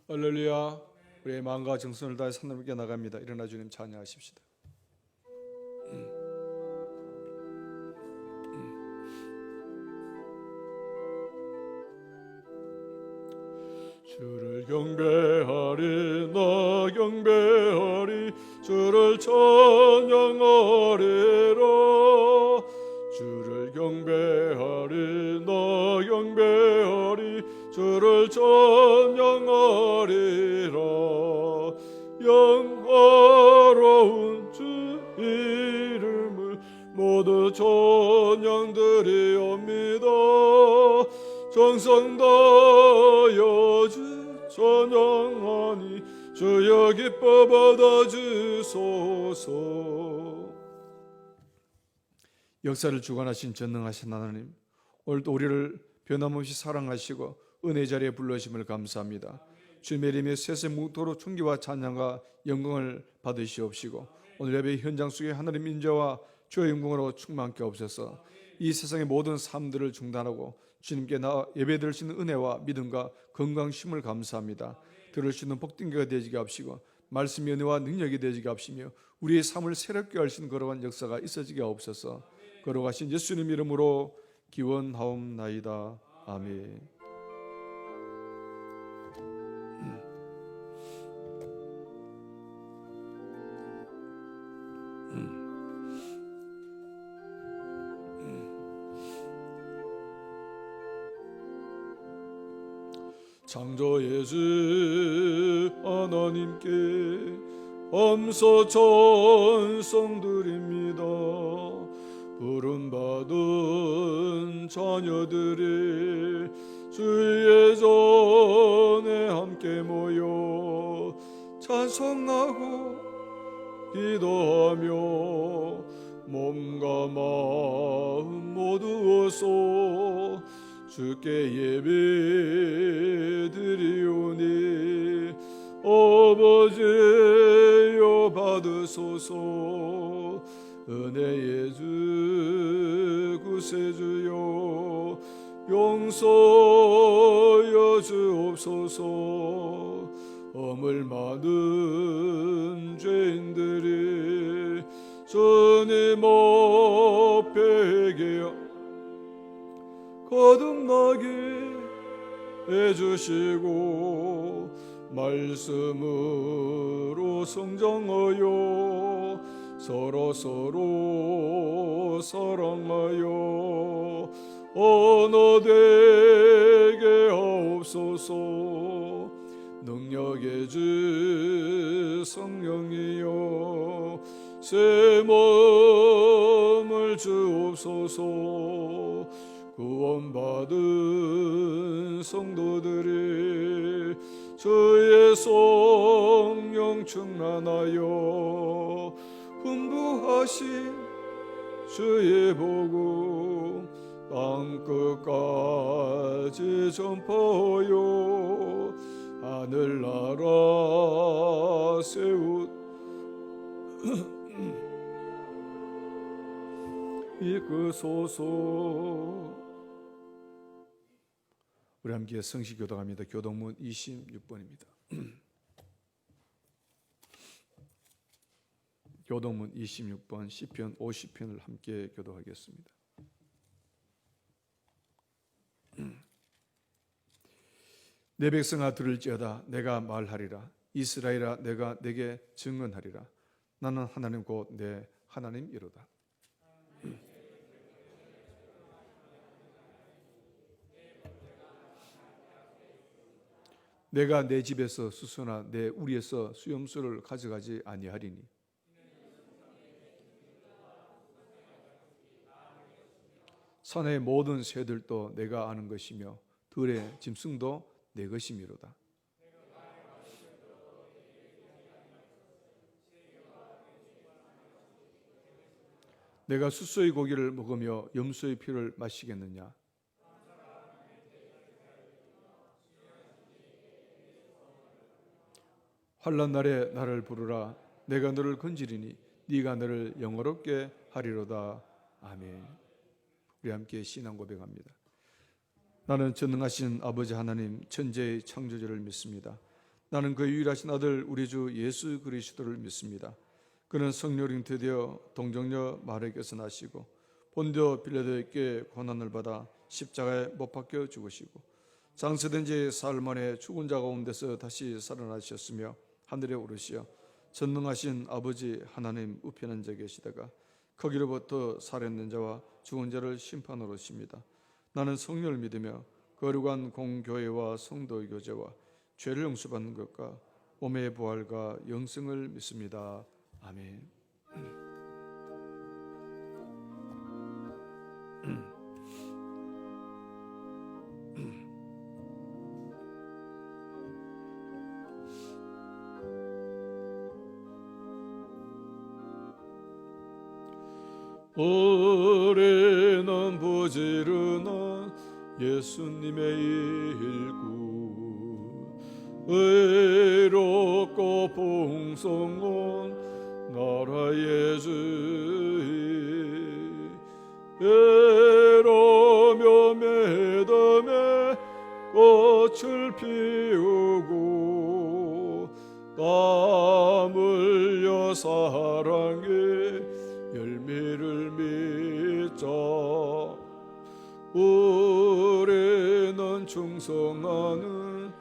할렐루야. 우리의 마음과 정성을 다해 하나님께 나갑니다. 일어나 주님 찬양하십시다. 주를 경배하리 나 경배하리 주를 찬양하리라. 주를 경배하리 나 경배하리 주를 찬양하리라. 영화로운 주 이름을 모두 찬양드리옵니다. 정성 다하여 주 찬양하니 주여 기뻐 받아주소서. 역사를 주관하신 전능하신 하나님, 오늘도 우리를 변함없이 사랑하시고 은혜 자리에 불러주심을 감사합니다. 주님의 이름에 세세 묵도록 존귀와 찬양과 영광을 받으시옵시고 오늘 예배 현장 속에 하나님 인자와 주의 영광으로 충만케 없어서 이 세상의 모든 삶들을 중단하고 주님께 예배드릴 수 있는 은혜와 믿음과 건강심을 감사합니다. 들을 수 있는 복된계가 되지게 하시고 말씀의 은혜와 능력이 되지게 하시며 우리의 삶을 새롭게 할 수 있는 거룩한 역사가 있어지게 하옵소서. 거룩하신 예수님 이름으로 기원하옵나이다. 아멘. 창조의 주 하나님께 감사 찬송 드립니다. 부름받은 자녀들이 주의 전에 함께 모여 찬송하고 기도하며 몸과 마음 모두 어서 주께 예배드리오니 아버지여 받으소서. 은혜의 주 구세주여 용서여 주옵소서. 허물 많은 죄인들이 주님 앞에 회개하여 거듭나게 해주시고 말씀으로 성장하여 서로 사랑하여 하나 되게 하옵소서. 능력의 주 성령이여 새 마음을 주옵소서. 구원받은 성도들이 주의 성령 충만하여 분부하신 주의 복음 땅끝까지 전파하여 하늘나라 세운 이끄소서. 우리 함께 성시 교독합니다. 교독문 26번입니다. 교독문 26번 시편 50편을 함께 교독하겠습니다. 내 백성아 들을지어다. 내가 말하리라. 이스라엘아 내가 내게 증언하리라. 나는 하나님 곧 내 하나님이로다. 내가 내 집에서 수소나 내 우리에서 수염수를 가져가지 아니하리니 산의 모든 새들도 내가 아는 것이며 들의 짐승도 내 것이미로다. 내가 숫소의 고기를 먹으며 염소의 피를 마시겠느냐? 환난 날에 나를 부르라. 내가 너를 건지리니 네가 너를 영화롭게 하리로다. 아멘. 우리 함께 신앙 고백합니다. 나는 전능하신 아버지 하나님 천지의 창조주를 믿습니다. 나는 그 유일하신 아들 우리 주 예수 그리스도를 믿습니다. 그는 성령 잉태되어 동정녀 마리아에게서 나시고 본디오 빌라도에게 고난을 받아 십자가에 못 박혀 죽으시고 장사된 지 사흘 만에 죽은 자 가운데서 다시 살아나셨으며 하늘에 오르시어 전능하신 아버지 하나님 우편에 앉아 계시다가 거기로부터 살아있는 자와 죽은 자를 심판하러 오십니다. 나는 성령을 믿으며 거룩한 공교회와 성도의 교제와 죄를 용서받는 것과 몸의 부활과 영생을 믿습니다. 아멘. 올해는 부지런한 예수님의 일구 의롭고 풍성한 나라의 주의 애로며 매담에 꽃을 피우고 땀 흘려 사랑의 열매를 맺자. 올해는 충성하는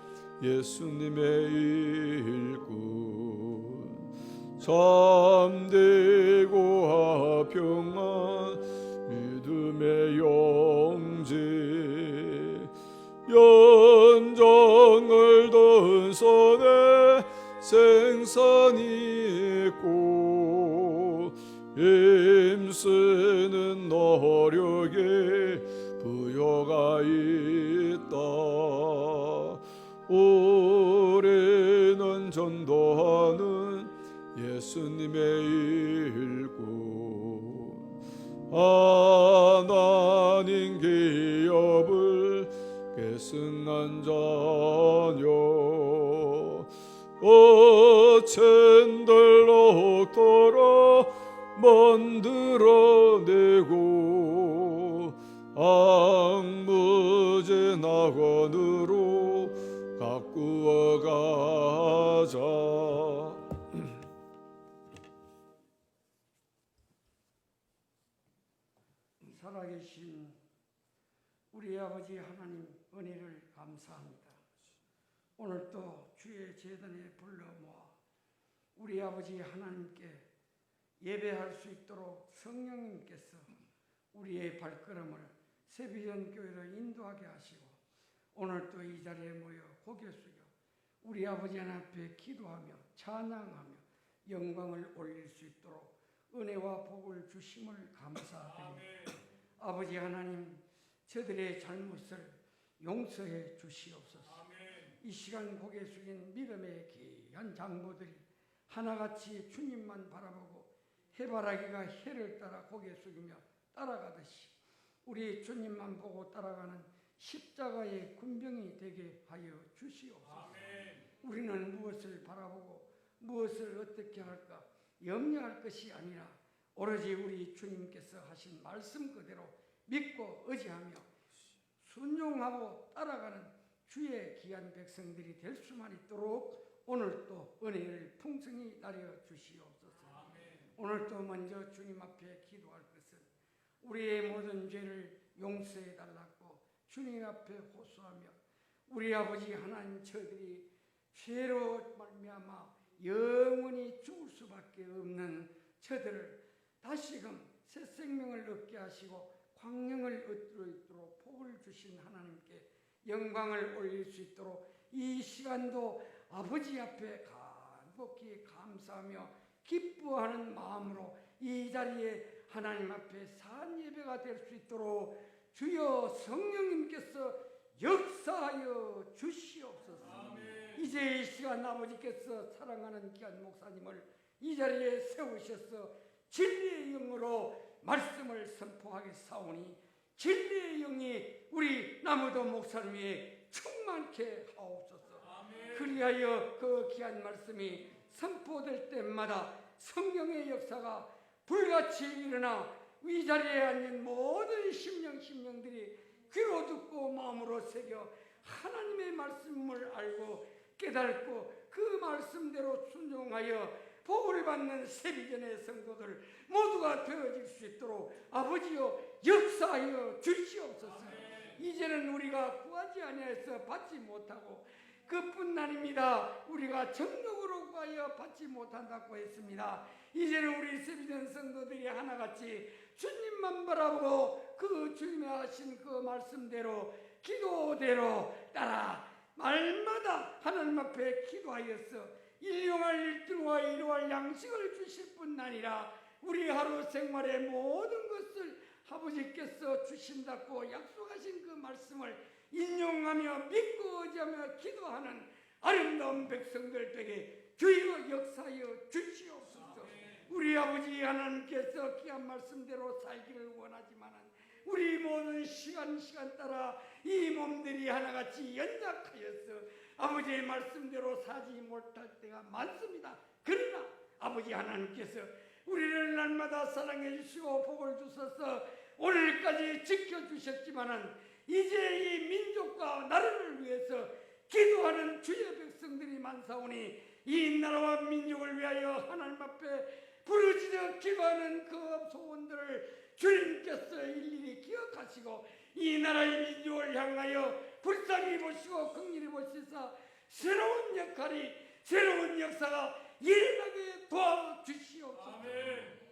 예수님의 일꾼 참되고 화평한 믿음의 영재 연정을 든 손에 생산이 있고 힘쓰는 노력에 부여가 있다. 올해는 전도하는 예수님의 일꾼 하나님 기업을 계승한 자녀 어챈들럭더러 만들어내고 앙무제 낙원으로 가꾸어 가자. 살아계신 우리 아버지 하나님 은혜를 감사합니다. 오늘 또 주의 제단에 불러 모아 우리 아버지 하나님께 예배할 수 있도록 성령님께서 우리의 발걸음을 세비전 교회로 인도하게 하시고 오늘 또 이 자리에 모여 고개 숙여 우리 아버지 하나님 앞에 기도하며 찬양하며 영광을 올릴 수 있도록 은혜와 복을 주심을 감사드립니다. 아버지 하나님, 저들의 잘못을 용서해 주시옵소서. 이 시간 고개 숙인 믿음의 귀한 장로들이 하나같이 주님만 바라보고 해바라기가 해를 따라 고개 숙이며 따라가듯이 우리 주님만 보고 따라가는 십자가의 군병이 되게 하여 주시옵소서. 우리는 무엇을 바라보고 무엇을 어떻게 할까 염려할 것이 아니라 오로지 우리 주님께서 하신 말씀 그대로 믿고 의지하며 순종하고 따라가는 주의 귀한 백성들이 될 수만 있도록 오늘도 은혜를 풍성히 나려 주시옵소서. 오늘도 먼저 주님 앞에 기도할 것은 우리의 모든 죄를 용서해 달라고 주님 앞에 호소하며 우리 아버지 하나님 저들이 죄로 말미암아 영원히 죽을 수밖에 없는 저들을 다시금 새 생명을 얻게 하시고 광명을 얻도록 복을 주신 하나님께 영광을 올릴 수 있도록 이 시간도 아버지 앞에 간곡히 감사하며 기뻐하는 마음으로 이 자리에 하나님 앞에 산 예배가 될 수 있도록 주여 성령님께서 역사하여 주시옵소서. 이제 이 시간 아버지께서 사랑하는 귀한 목사님을 이 자리에 세우셔서 진리의 영으로 말씀을 선포하게 사오니 진리의 영이 우리 나무도 목사님이 충만케 하옵소서. 그리하여 그 귀한 말씀이 선포될 때마다 성령의 역사가 불같이 일어나 이 자리에 앉은 모든 심령들이 귀로 듣고 마음으로 새겨 하나님의 말씀을 알고 깨닫고 말씀대로 순종하여 복을 받는 세비전의 성도들 모두가 되어질 수 있도록 아버지여 역사하여 주시옵소서. 이제는 우리가 구하지 아니하여서 받지 못하고 그뿐 아닙니다. 우리가 정력으로 구하여 받지 못한다고 했습니다. 이제는 우리 세비전 성도들이 하나같이 주님만 바라보고 그 주님이 하신 그 말씀대로 기도대로 따라 말마다 하나님 앞에 기도하여서 일용할 일등과 일용할 양식을 주실 뿐 아니라 우리 하루 생활의 모든 것을 아버지께서 주신다고 약속하신 그 말씀을 인용하며 믿고 의지하며 기도하는 아름다운 백성들 되게 주여 역사하여 주시옵소서. 우리 아버지 하나님께서 귀한 말씀대로 살기를 원하지만 우리 모든 시간 따라 이 몸들이 하나같이 연약하여서 아버지의 말씀대로 사지 못할 때가 많습니다. 그러나 아버지 하나님께서 우리를 날마다 사랑해 주시고 복을 주셔서 오늘까지 지켜주셨지만은 이제 이 민족과 나라를 위해서 기도하는 주의 백성들이 많사오니 이 나라와 민족을 위하여 하나님 앞에 부르짖어 기도하는 그 소원들을 주님께서 일일이 기억하시고 이 나라의 민족을 향하여 불쌍히 보시고 긍휼히 보시사 새로운 역할이 새로운 역사가 일어나게 도와주시옵소서.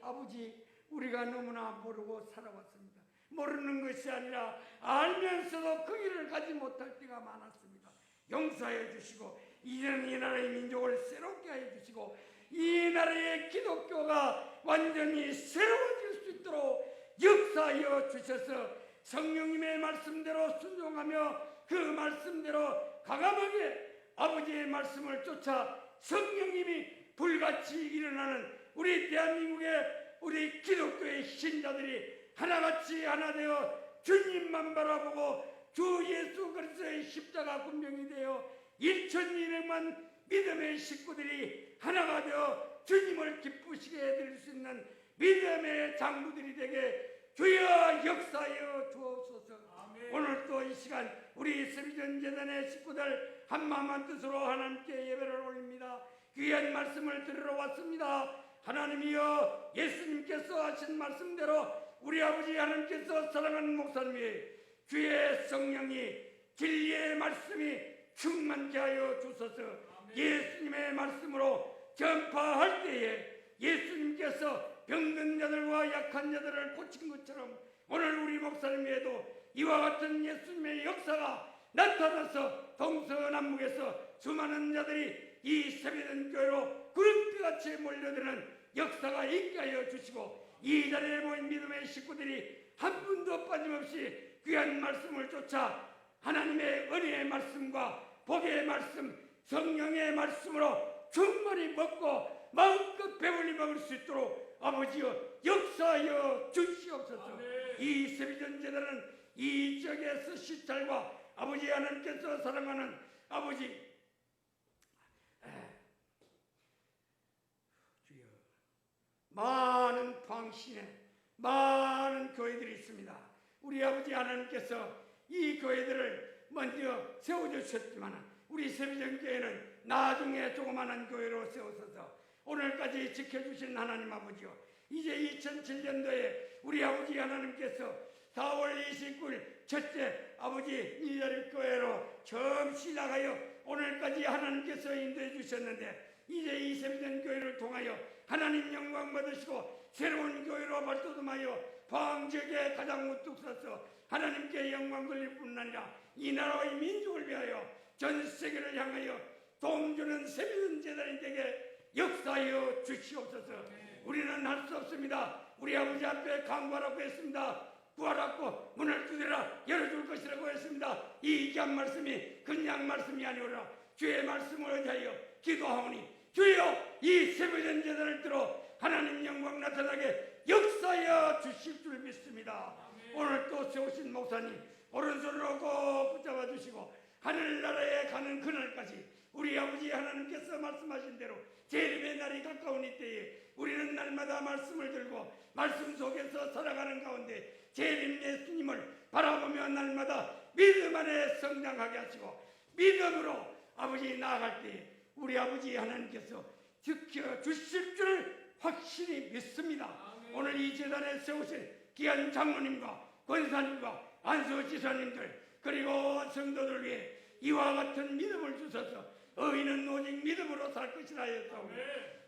아버지 우리가 너무나 모르고 살아왔습니다. 모르는 것이 아니라 알면서도 긍휼을 가지 못할 때가 많았습니다. 용서해 주시고 이제는 이 나라의 민족을 새롭게 하여 주시고 이 나라의 기독교가 완전히 새로워질 수 있도록 역사하여 주셔서 성령님의 말씀대로 순종하며 그 말씀대로 과감하게 아버지의 말씀을 쫓아 성령님이 불같이 일어나는 우리 대한민국의 우리 기독교의 신자들이 하나같이 하나 되어 주님만 바라보고 주 예수 그리스도의 십자가 군병이 되어 1200만 믿음의 식구들이 하나가 되어 주님을 기쁘시게 해드릴 수 있는 믿음의 장부들이 되게 주여 역사하여 주옵소서. 오늘 또 이 시간 우리 세비전 재단의 식구들 한마음 한뜻으로 하나님께 예배를 올립니다. 귀한 말씀을 들으러 왔습니다. 하나님이여 예수님께서 하신 말씀대로 우리 아버지 하나님께서 사랑하는 목사님이 주의 성령이 진리의 말씀이 충만케 하여 주소서. 예수님의 말씀으로 전파할 때에 예수님께서 병든 자들과 약한 자들을 고친 것처럼 오늘 우리 목사님에도 이와 같은 예수님의 역사가 나타나서 동서남북에서 수많은 자들이 이 세비전 교회로 구름비같이 몰려드는 역사가 있게 하여 주시고 이 자리에 모인 믿음의 식구들이 한 분도 빠짐없이 귀한 말씀을 쫓아 하나님의 은혜의 말씀과 복의 말씀 성령의 말씀으로 충분히 먹고 마음껏 배불리 먹을 수 있도록 아버지여 역사하여 주시옵소서. 이 세비전 제단은 이 지역의 시찰과 아버지 하나님께서 사랑하는 아버지 주여 많은 광신에 많은 교회들이 있습니다. 우리 아버지 하나님께서 이 교회들을 먼저 세워주셨지만 우리 세비전 교회는 나중에 조그마한 교회로 세우셔서 오늘까지 지켜주신 하나님 아버지요, 이제 2007년도에 우리 아버지 하나님께서 4월 29일 첫째 아버지 일자리교회로 처음 시작하여 오늘까지 하나님께서 인도해 주셨는데 이제 이 세비전 교회를 통하여 하나님 영광 받으시고 새로운 교회로 발돋움하여 포항지역에 가장 우뚝 서서 하나님께 영광 돌릴 뿐 아니라 이 나라의 민족을 위하여 전 세계를 향하여 도움주는 세비전 재단이 되게 역사하여 주시옵소서. 우리는 할 수 없습니다. 우리 아버지 앞에 간구하라고 했습니다. 구하라고 문을 두드려 열어줄 것이라고 했습니다. 이 귀한 말씀이 그냥 말씀이 아니오라 주의 말씀을 의지하여 기도하오니 주여 이 세비전 재단을 들어 하나님 영광 나타나게 역사하여 주실 줄 믿습니다. 오늘 또 세우신 목사님 오른손으로 꼭 붙잡아 주시고 하늘나라에 가는 그날까지 우리 아버지 하나님께서 말씀하신 대로 재림의 날이 가까운 이때에 우리는 날마다 말씀을 들고 말씀 속에서 살아가는 가운데 재림 예수님을 바라보며 날마다 믿음 안에 성장하게 하시고 믿음으로 아버지 나아갈 때에 우리 아버지 하나님께서 지켜주실 줄 확실히 믿습니다. 오늘 이 재단에 세우신 귀한 장로님과 권사님과 안수지사님들 그리고 성도들 위해 이와 같은 믿음을 주셔서 의인은 오직 믿음으로 살 것이라 하였사오니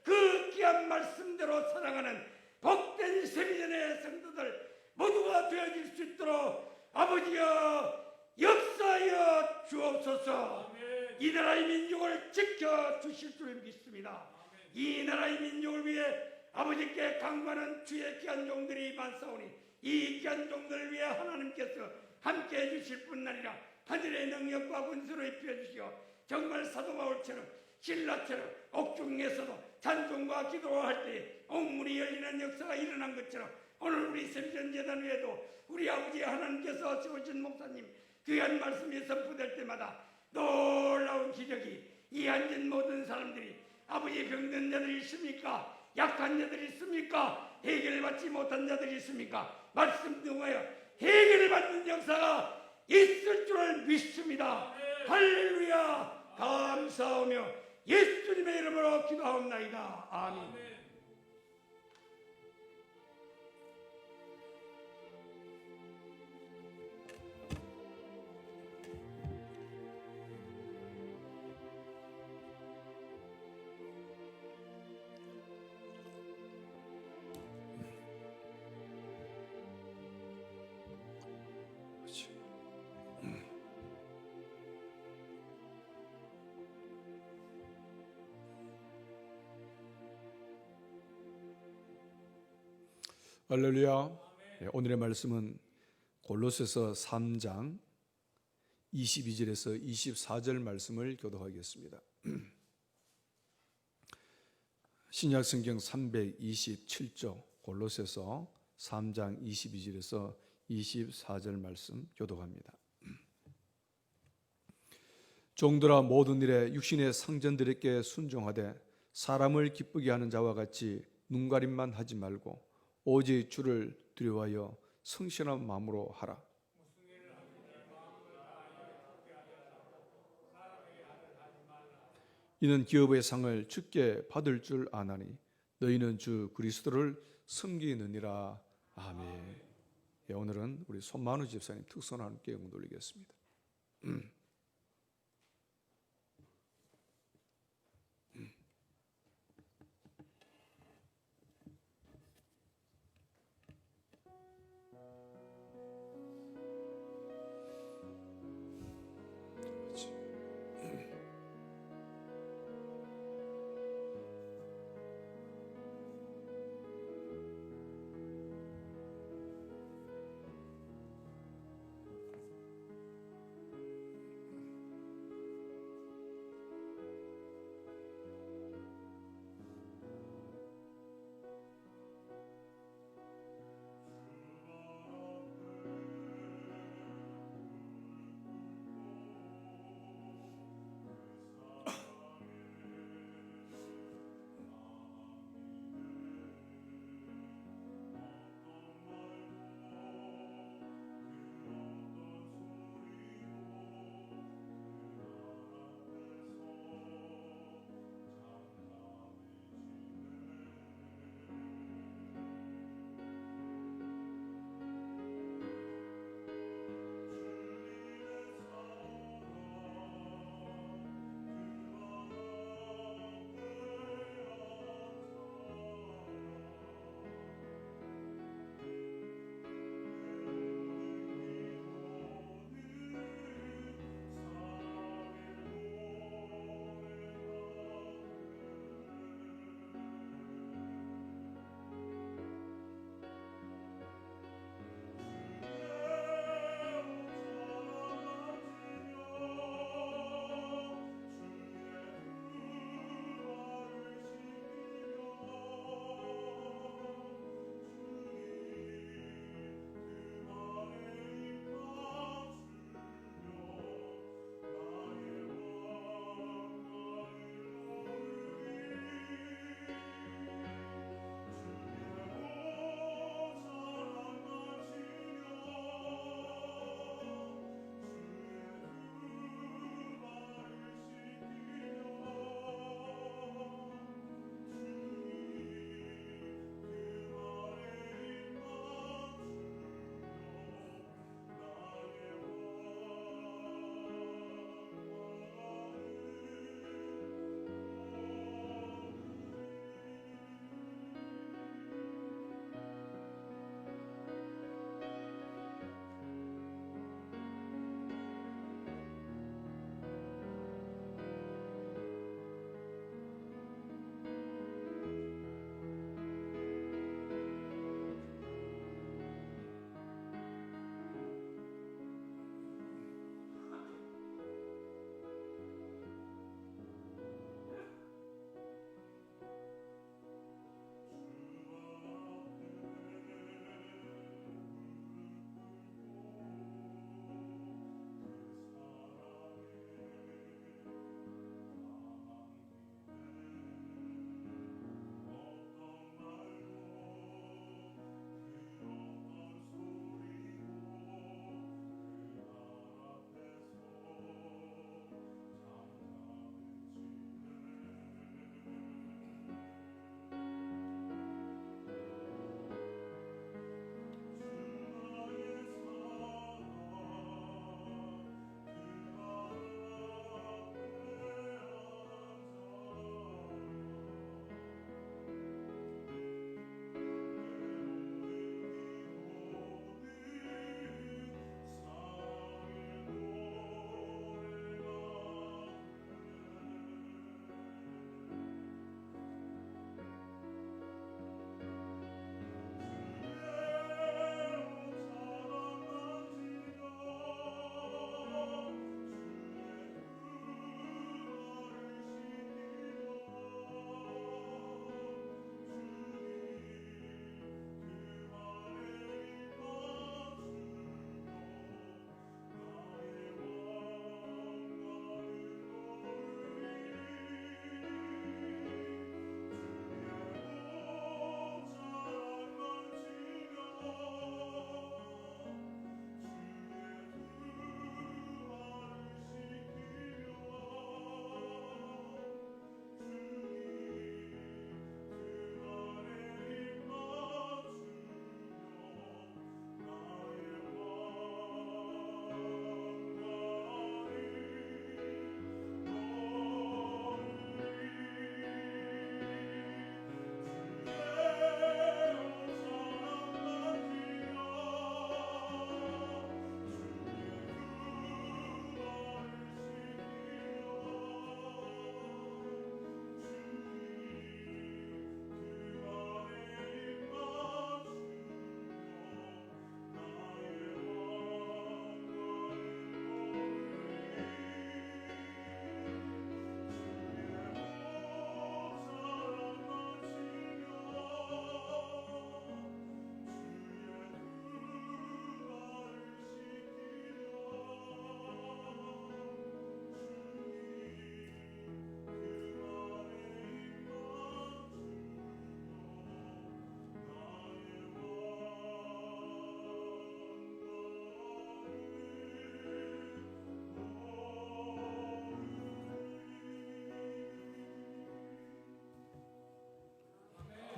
그 귀한 말씀대로 살아가는 복된 세미전의 성도들 모두가 되어질 수 있도록 아버지여 역사하여 주옵소서. 이 나라의 민족을 지켜주실 줄 믿습니다. 이 나라의 민족을 위해 아버지께 강구하는 주의 귀한 종들이 많사오니 이 귀한 종들을 위해 하나님께서 함께해 주실 뿐 아니라 하늘의 능력과 군수로 입혀 주시어 정말 사도 바울처럼 신라처럼 옥중에서도 찬송과 기도를 할 때 옥문이 열리는 역사가 일어난 것처럼 오늘 우리 세미전 재단 외에도 우리 아버지 하나님께서 세우신 목사님 귀한 말씀이 선포될 때마다 놀라운 기적이 이 앉은 모든 사람들이 아버지 병든 자들이 있습니까? 약한 자들이 있습니까? 해결받지 못한 자들이 있습니까? 말씀 통하여 해결을 받는 역사가 있을 줄을 믿습니다. 할렐루야 감사하며 예수님의 이름으로 기도하옵나이다. 아멘. 할렐루야. 오늘의 말씀은 골로새서 3장 22절에서 24절 말씀을 교독하겠습니다. 신약성경 327조 골로새서 3장 22절에서 24절 말씀 교독합니다. 종들아 모든 일에 육신의 상전들에게 순종하되 사람을 기쁘게 하는 자와 같이 눈가림만 하지 말고 오직 주를 두려워하여 성실한 마음으로 하라. 이는 기업의 상을 주께 받을 줄 아나니 너희는 주 그리스도를 섬기느니라. 아멘. 오늘은 우리 손만우 집사님 특선과 함께 영광 돌리겠습니다.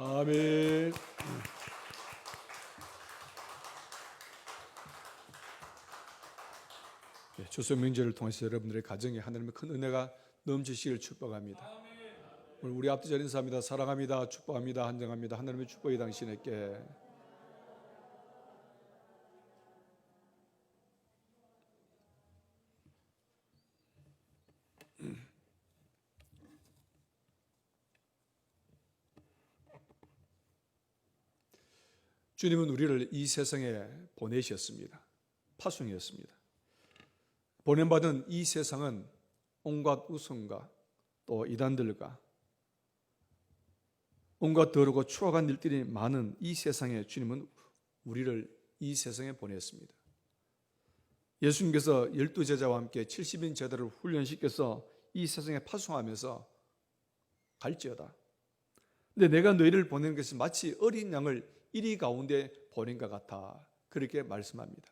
아멘. 추석 명절을 통해서 여러분들의 가정에 하나님의 큰 은혜가 넘치시기를 축복합니다. 오늘 우리 앞뒤절 인사합니다. 사랑합니다. 축복합니다. 한정합니다. 하나님의 축복이 당신에게. 주님은 우리를 이 세상에 보내셨습니다. 파송이었습니다. 보냄받은 이 세상은 온갖 우성과 또 이단들과 온갖 더럽고 추악한 일들이 많은 이 세상에 주님은 우리를 이 세상에 보냈습니다. 예수님께서 12제자와 함께 70인 제자를 훈련시켜서 이 세상에 파송하면서 갈지어다. 근데 내가 너희를 보낸 것은 마치 어린 양을 이리 가운데 보낸 것 같아. 그렇게 말씀합니다.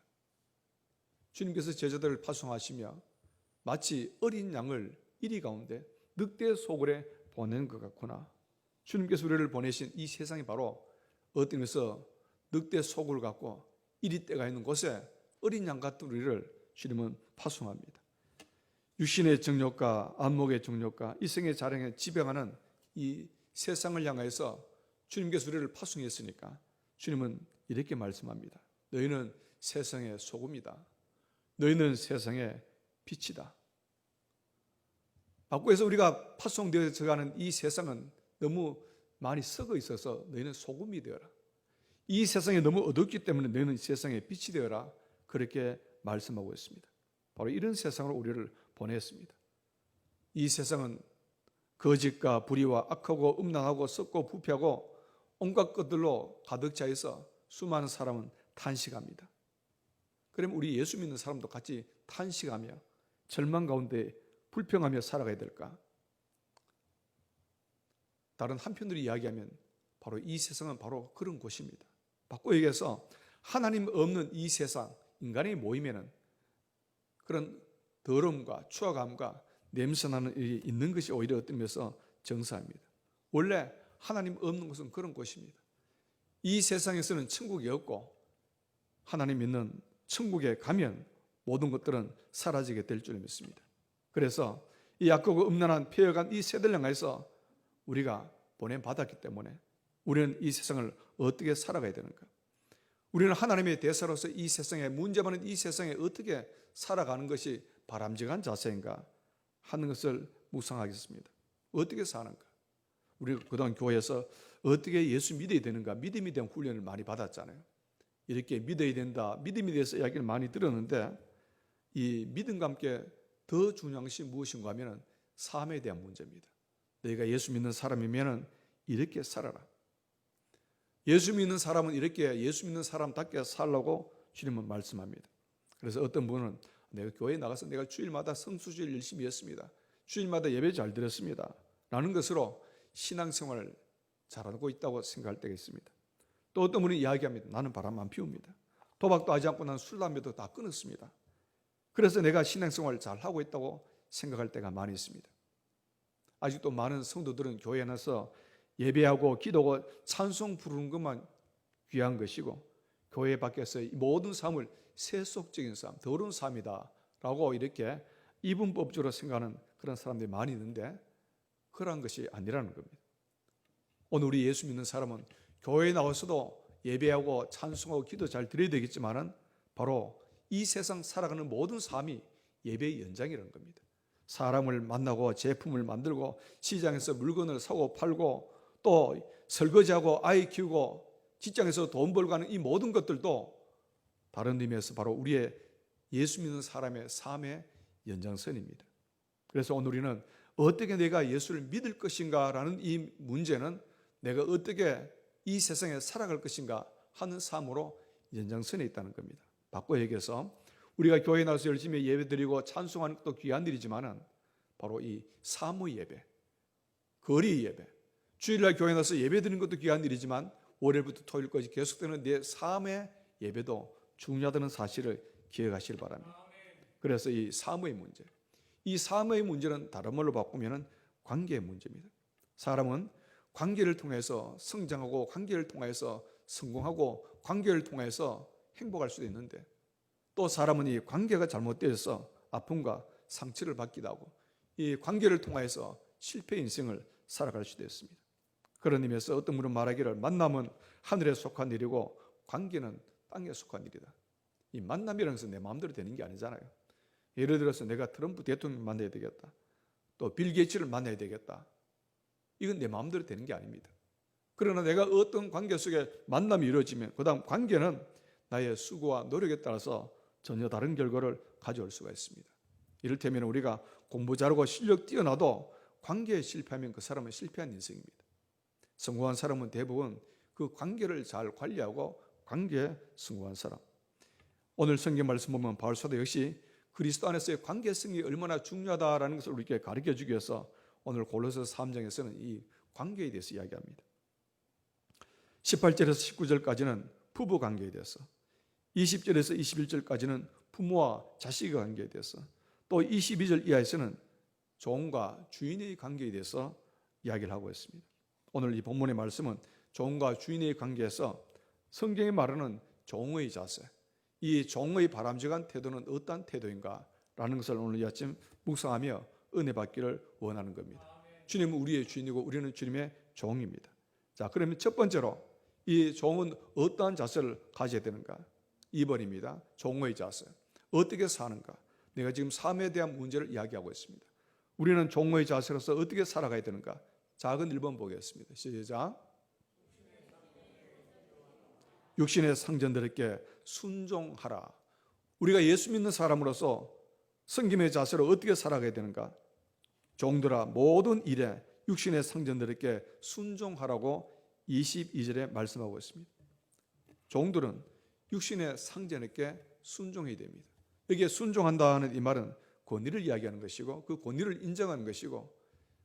주님께서 제자들을 파송하시며 마치 어린 양을 이리 가운데 늑대 소굴에 보낸 것 같구나. 주님께서 우리를 보내신 이 세상이 바로 어떤 면에서 늑대 소굴 같고 이리 떼가 있는 곳에 어린 양 같은 우리를 주님은 파송합니다. 육신의 정욕과 안목의 정욕과 이생의 자랑에 지배하는 이 세상을 향해서 주님께서 우리를 파송했으니까 주님은 이렇게 말씀합니다. 너희는 세상의 소금이다. 너희는 세상의 빛이다. 바꾸어서 우리가 파송되어져 가는 이 세상은 너무 많이 썩어 있어서 너희는 소금이 되어라. 이 세상이 너무 어둡기 때문에 너희는 세상의 빛이 되어라. 그렇게 말씀하고 있습니다. 바로 이런 세상으로 우리를 보냈습니다. 이 세상은 거짓과 불의와 악하고 음란하고 썩고 부패하고 온갖 것들로 가득 차 있어 수많은 사람은 탄식합니다. 그럼 우리 예수 믿는 사람도 같이 탄식하며 절망 가운데 불평하며 살아가야 될까? 다른 한편으로 이야기하면 바로 이 세상은 바로 그런 곳입니다. 바꿔 얘기해서 하나님 없는 이 세상, 인간의 모임에는 그런 더러움과 추악함과 냄새나는 일이 있는 것이 오히려 어떤 면에서 정사입니다. 원래 하나님 없는 곳은 그런 곳입니다. 이 세상에서는 천국이 없고 하나님 있는 천국에 가면 모든 것들은 사라지게 될 줄 믿습니다. 그래서 이 악하고 음란한 폐허간 이 세대를 향해서 우리가 보냄받았기 때문에 우리는 이 세상을 어떻게 살아가야 되는가? 우리는 하나님의 대사로서 이 세상에 문제 많은 이 세상에 어떻게 살아가는 것이 바람직한 자세인가 하는 것을 묵상하겠습니다. 어떻게 사는가? 우리가 그동안 교회에서 어떻게 예수 믿어야 되는가 믿음에 대한 훈련을 많이 받았잖아요. 이렇게 믿어야 된다, 믿음에 대해서 이야기를 많이 들었는데 이 믿음과 함께 더 중요한 것이 무엇인가 하면 삶에 대한 문제입니다. 너희가 예수 믿는 사람이면 이렇게 살아라. 예수 믿는 사람은 이렇게 예수 믿는 사람답게 살라고 주님은 말씀합니다. 그래서 어떤 분은 내가 교회에 나가서 내가 주일마다 성수주일 열심히 했습니다. 주일마다 예배 잘 드렸습니다. 라는 것으로 신앙생활을 잘하고 있다고 생각할 때가 있습니다. 또 어떤 분이 이야기합니다. 나는 바람만 피웁니다. 도박도 하지 않고 나는 술, 담배도 다 끊었습니다. 그래서 내가 신앙생활을 잘하고 있다고 생각할 때가 많이 있습니다. 아직도 많은 성도들은 교회에 나서 예배하고 기도하고 찬송 부르는 것만 귀한 것이고 교회 밖에서 모든 삶을 세속적인 삶, 더러운 삶이다 라고 이렇게 이분법적으로 생각하는 그런 사람들이 많이 있는데 그러한 것이 아니라는 겁니다. 오늘 우리 예수 믿는 사람은 교회에 나와서도 예배하고 찬송하고 기도 잘 드려야 되겠지만은 바로 이 세상 살아가는 모든 삶이 예배의 연장이라는 겁니다. 사람을 만나고 제품을 만들고 시장에서 물건을 사고 팔고 또 설거지하고 아이 키우고 직장에서 돈 벌고 하는 이 모든 것들도 다른 의미에서 바로 우리의 예수 믿는 사람의 삶의 연장선입니다. 그래서 오늘 우리는 어떻게 내가 예수를 믿을 것인가 라는 이 문제는 내가 어떻게 이 세상에 살아갈 것인가 하는 삶으로 연장선에 있다는 겁니다. 바꿔 얘기해서 우리가 교회에 나와서 열심히 예배드리고 찬송하는 것도 귀한 일이지만은 바로 이 사무 예배, 거리 예배, 주일날 교회에 나와서 예배드리는 것도 귀한 일이지만 월요일부터 토요일까지 계속되는 내 삶의 예배도 중요하다는 사실을 기억하시길 바랍니다. 그래서 이 사무의 문제, 이 사무의 문제는 다른 말로 바꾸면 관계의 문제입니다. 사람은 관계를 통해서 성장하고 관계를 통해서 성공하고 관계를 통해서 행복할 수도 있는데, 또 사람은 이 관계가 잘못되어서 아픔과 상처를 받기도 하고 이 관계를 통해서 실패 인생을 살아갈 수도 있습니다. 그런 의미에서 어떤 분은 말하기를 만남은 하늘에 속한 일이고 관계는 땅에 속한 일이다. 이 만남이라는 것은 내 마음대로 되는 게 아니잖아요. 예를 들어서 내가 트럼프 대통령 만나야 되겠다, 또 빌 게이츠를 만나야 되겠다, 이건 내 마음대로 되는 게 아닙니다. 그러나 내가 어떤 관계 속에 만남이 이루어지면 그 다음 관계는 나의 수고와 노력에 따라서 전혀 다른 결과를 가져올 수가 있습니다. 이를테면 우리가 공부 잘하고 실력 뛰어나도 관계에 실패하면 그 사람은 실패한 인생입니다. 성공한 사람은 대부분 그 관계를 잘 관리하고 관계에 성공한 사람. 오늘 성경 말씀 보면 바울 사도 역시 그리스도 안에서의 관계성이 얼마나 중요하다라는 것을 우리에게 가르쳐주기 위해서 오늘 골로새서 3장에서는 이 관계에 대해서 이야기합니다. 18절에서 19절까지는 부부 관계에 대해서, 20절에서 21절까지는 부모와 자식의 관계에 대해서, 또 22절 이하에서는 종과 주인의 관계에 대해서 이야기를 하고 있습니다. 오늘 이 본문의 말씀은 종과 주인의 관계에서 성경이 말하는 종의 자세, 이 종의 바람직한 태도는 어떠한 태도인가 라는 것을 오늘 이 아침 묵상하며 은혜 받기를 원하는 겁니다. 주님은 우리의 주인이고 우리는 주님의 종입니다. 자, 그러면 첫 번째로 이 종은 어떠한 자세를 가져야 되는가? 2번입니다. 종의 자세. 어떻게 사는가? 내가 지금 삶에 대한 문제를 이야기하고 있습니다. 우리는 종의 자세로서 어떻게 살아가야 되는가? 작은 1번 보겠습니다. 시작. 육신의 상전들에게 순종하라. 우리가 예수 믿는 사람으로서 성김의 자세로 어떻게 살아가야 되는가? 종들아 모든 일에 육신의 상전들에게 순종하라고 22절에 말씀하고 있습니다. 종들은 육신의 상전에게 순종해야 됩니다. 여기에 순종한다는 이 말은 권위를 이야기하는 것이고 그 권위를 인정하는 것이고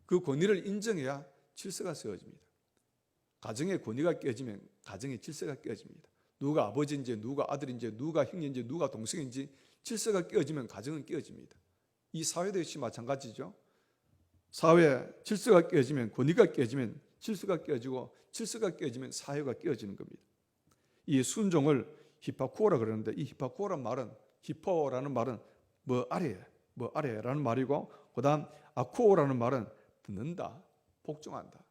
그 권위를 인정해야 질서가 세워집니다. 가정의 권위가 깨지면 가정의 질서가 깨집니다. 누가 아버지인지 누가 아들인지 누가 형인지 누가 동생인지 질서가 깨어지면 가정은 깨어집니다. 이 사회도 역시 마찬가지죠. 사회 질서가 깨어지면 권위가 깨어지면 질서가 깨어지고 질서가 깨어지면 사회가 깨어지는 겁니다. 이 순종을 히파쿠오라 그러는데 이 히파쿠오라는 말은 히포라는 말은 뭐 아래라는 말이고 그 다음 아쿠오라는 말은 듣는다, 복종한다.